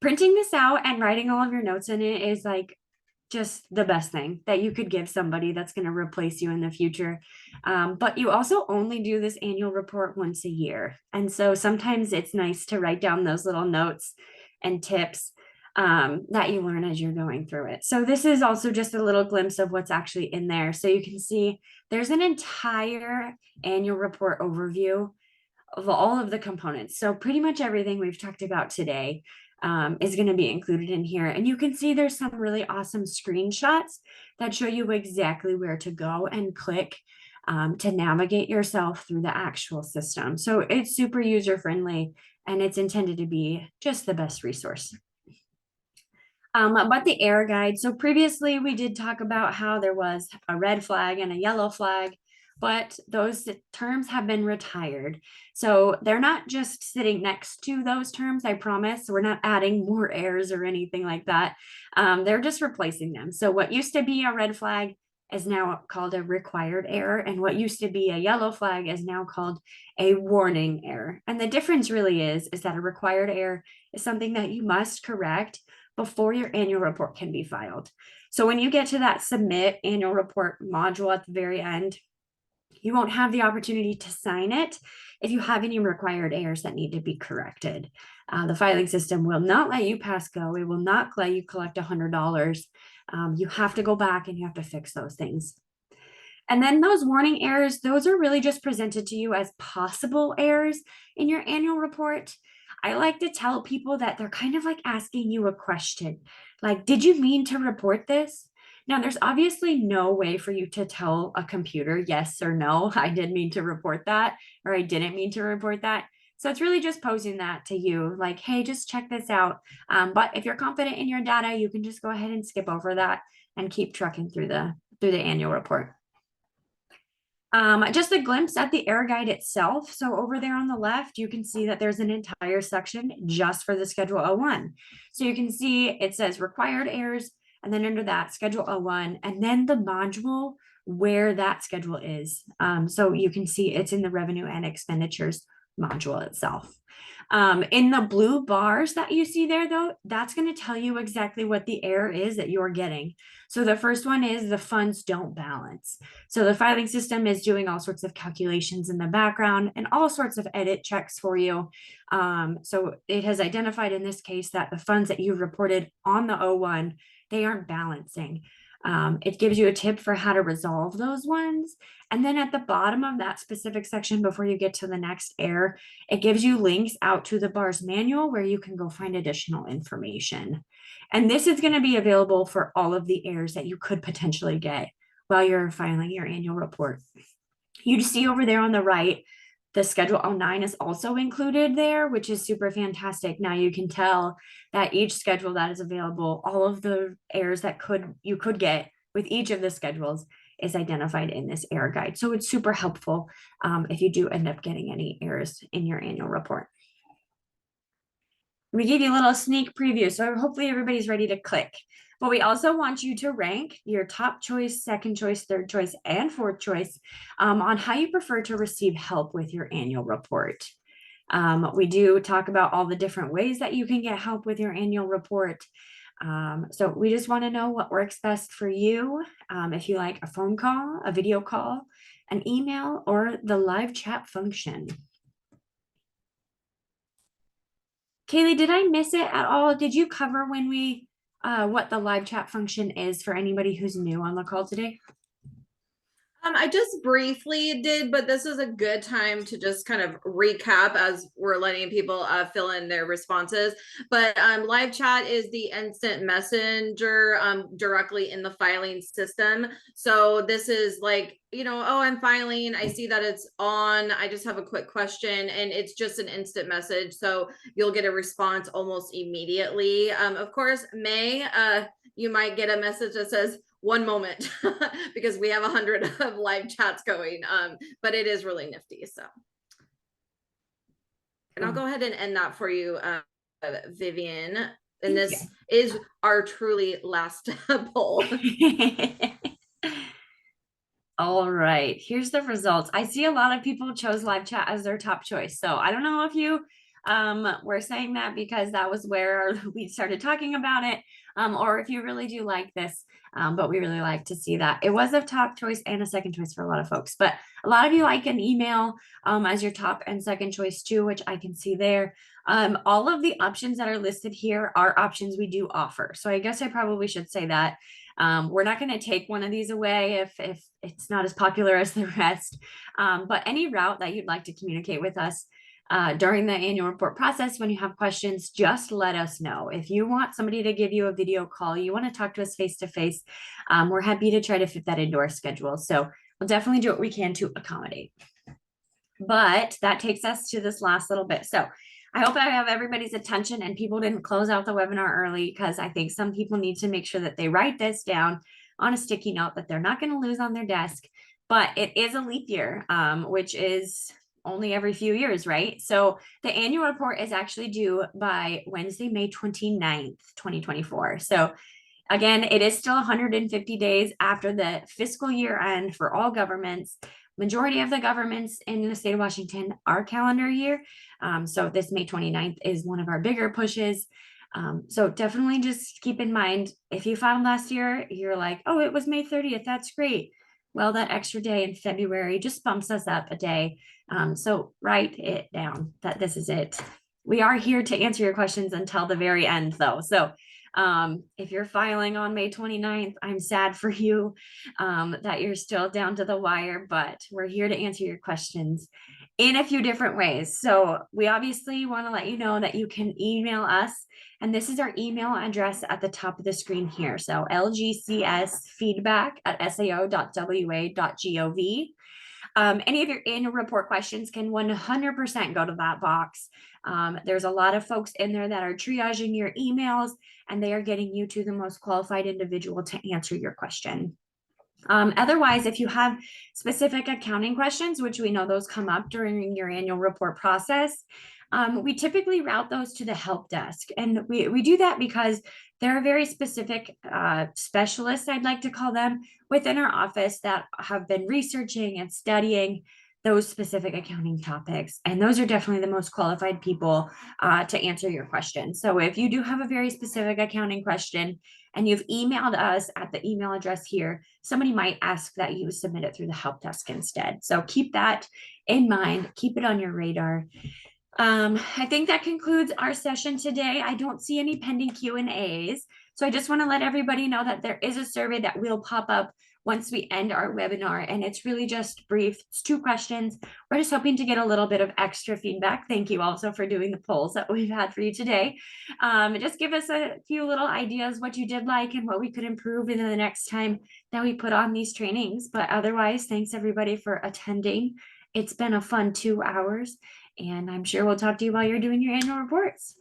Printing this out and writing all of your notes in it is like just the best thing that you could give somebody that's going to replace you in the future. But you also only do this annual report once a year. And so sometimes it's nice to write down those little notes and tips that you learn as you're going through it. So this is also just a little glimpse of what's actually in there. So you can see there's an entire annual report overview of all of the components. So pretty much everything we've talked about today is going to be included in here. And you can see there's some really awesome screenshots that show you exactly where to go and click to navigate yourself through the actual system. So it's super user friendly and it's intended to be just the best resource. But the error guide. So previously we did talk about how there was a red flag and a yellow flag, but those terms have been retired. So they're not just sitting next to those terms, I promise. We're not adding more errors or anything like that. They're just replacing them. So what used to be a red flag is now called a required error, and what used to be a yellow flag is now called a warning error. And the difference really is that a required error is something that you must correct before your annual report can be filed. So when you get to that submit annual report module at the very end, you won't have the opportunity to sign it if you have any required errors that need to be corrected. The filing system will not let you pass go. It will not let you collect $100. You have to go back and you have to fix those things. And then those warning errors, those are really just presented to you as possible errors in your annual report. I like to tell people that they're kind of like asking you a question, like, did you mean to report this? Now, there's obviously no way for you to tell a computer yes or no, I did mean to report that, or I didn't mean to report that. So it's really just posing that to you, like, hey, just check this out. But if you're confident in your data, you can just go ahead and skip over that and keep trucking through the annual report. Just a glimpse at the error guide itself. So over there on the left, you can see that there's an entire section just for the Schedule 01. So you can see it says required errors, and then under that Schedule 01, and then the module where that schedule is. So you can see it's in the revenue and expenditures module itself. In the blue bars that you see there, though, that's going to tell you exactly what the error is that you're getting. So the first one is the funds don't balance. So the filing system is doing all sorts of calculations in the background and all sorts of edit checks for you. So it has identified in this case that the funds that you reported on the O1, they aren't balancing. It gives you a tip for how to resolve those ones. And then at the bottom of that specific section, before you get to the next error, it gives you links out to the BARS manual where you can go find additional information. And this is going to be available for all of the errors that you could potentially get while you're filing your annual report. You see over there on the right, the Schedule 09 is also included there, which is super fantastic. Now you can tell that each schedule that is available, all of the errors that you could get with each of the schedules is identified in this error guide. So it's super helpful if you do end up getting any errors in your annual report. We gave you a little sneak preview, so hopefully everybody's ready to click. But we also want you to rank your top choice, second choice, third choice, and fourth choice on how you prefer to receive help with your annual report. We do talk about all the different ways that you can get help with your annual report. So we just want to know what works best for you. If you like a phone call, a video call, an email, or the live chat function. Kaylee, did I miss it at all? Did you cover when we what the live chat function is for anybody who's new on the call today? I just briefly did, but this is a good time to just kind of recap as we're letting people fill in their responses. But live chat is the instant messenger directly in the filing system. So this is like, oh, I'm filing. I see that it's on. I just have a quick question, and it's just an instant message. So you'll get a response almost immediately. Of course, you might get a message that says, one moment because we have 100 of live chats going, but it is really nifty. So, and I'll go ahead and end that for you, Vivian. And this is our truly last poll. All right, here's the results. I see a lot of people chose live chat as their top choice. So I don't know if you were saying that because that was where we started talking about it, or if you really do like this. But we really like to see that. It was a top choice and a second choice for a lot of folks, but a lot of you like an email as your top and second choice too, which I can see there. All of the options that are listed here are options we do offer. So I guess I probably should say that. We're not going to take one of these away if it's not as popular as the rest, but any route that you'd like to communicate with us during the annual report process, when you have questions, just let us know. If you want somebody to give you a video call, you want to talk to us face to face, we're happy to try to fit that into our schedule. So we'll definitely do what we can to accommodate. But that takes us to this last little bit. So I hope I have everybody's attention and people didn't close out the webinar early, because I think some people need to make sure that they write this down on a sticky note that they're not going to lose on their desk. But it is a leap year, which is only every few years, right? So the annual report is actually due by Wednesday, May 29th, 2024. So again, it is still 150 days after the fiscal year end for all governments. Majority of the governments in the state of Washington are calendar year. So this May 29th is one of our bigger pushes. So definitely just keep in mind, if you filed last year, you're like, oh, it was May 30th. That's great. Well, that extra day in February just bumps us up a day. So write it down that this is it. We are here to answer your questions until the very end, though. So if you're filing on May 29th, I'm sad for you that you're still down to the wire, but we're here to answer your questions in a few different ways. So we obviously want to let you know that you can email us, and this is our email address at the top of the screen here. So lgcsfeedback@sao.wa.gov. Any of your annual report questions can 100% go to that box. There's a lot of folks in there that are triaging your emails, and they are getting you to the most qualified individual to answer your question. Otherwise, if you have specific accounting questions, which we know those come up during your annual report process, we typically route those to the help desk. And we do that because there are very specific specialists, I'd like to call them, within our office that have been researching and studying those specific accounting topics. And those are definitely the most qualified people to answer your question. So if you do have a very specific accounting question and you've emailed us at the email address here, somebody might ask that you submit it through the help desk instead. So keep that in mind, keep it on your radar. I think that concludes our session today. I don't see any pending Q&As. So I just want to let everybody know that there is a survey that will pop up once we end our webinar, and it's really just brief. It's 2 questions. We're just hoping to get a little bit of extra feedback. Thank you also for doing the polls that we've had for you today. Just give us a few little ideas what you did like and what we could improve in the next time that we put on these trainings. But otherwise, thanks everybody for attending. It's been a fun 2 hours, and I'm sure we'll talk to you while you're doing your annual reports.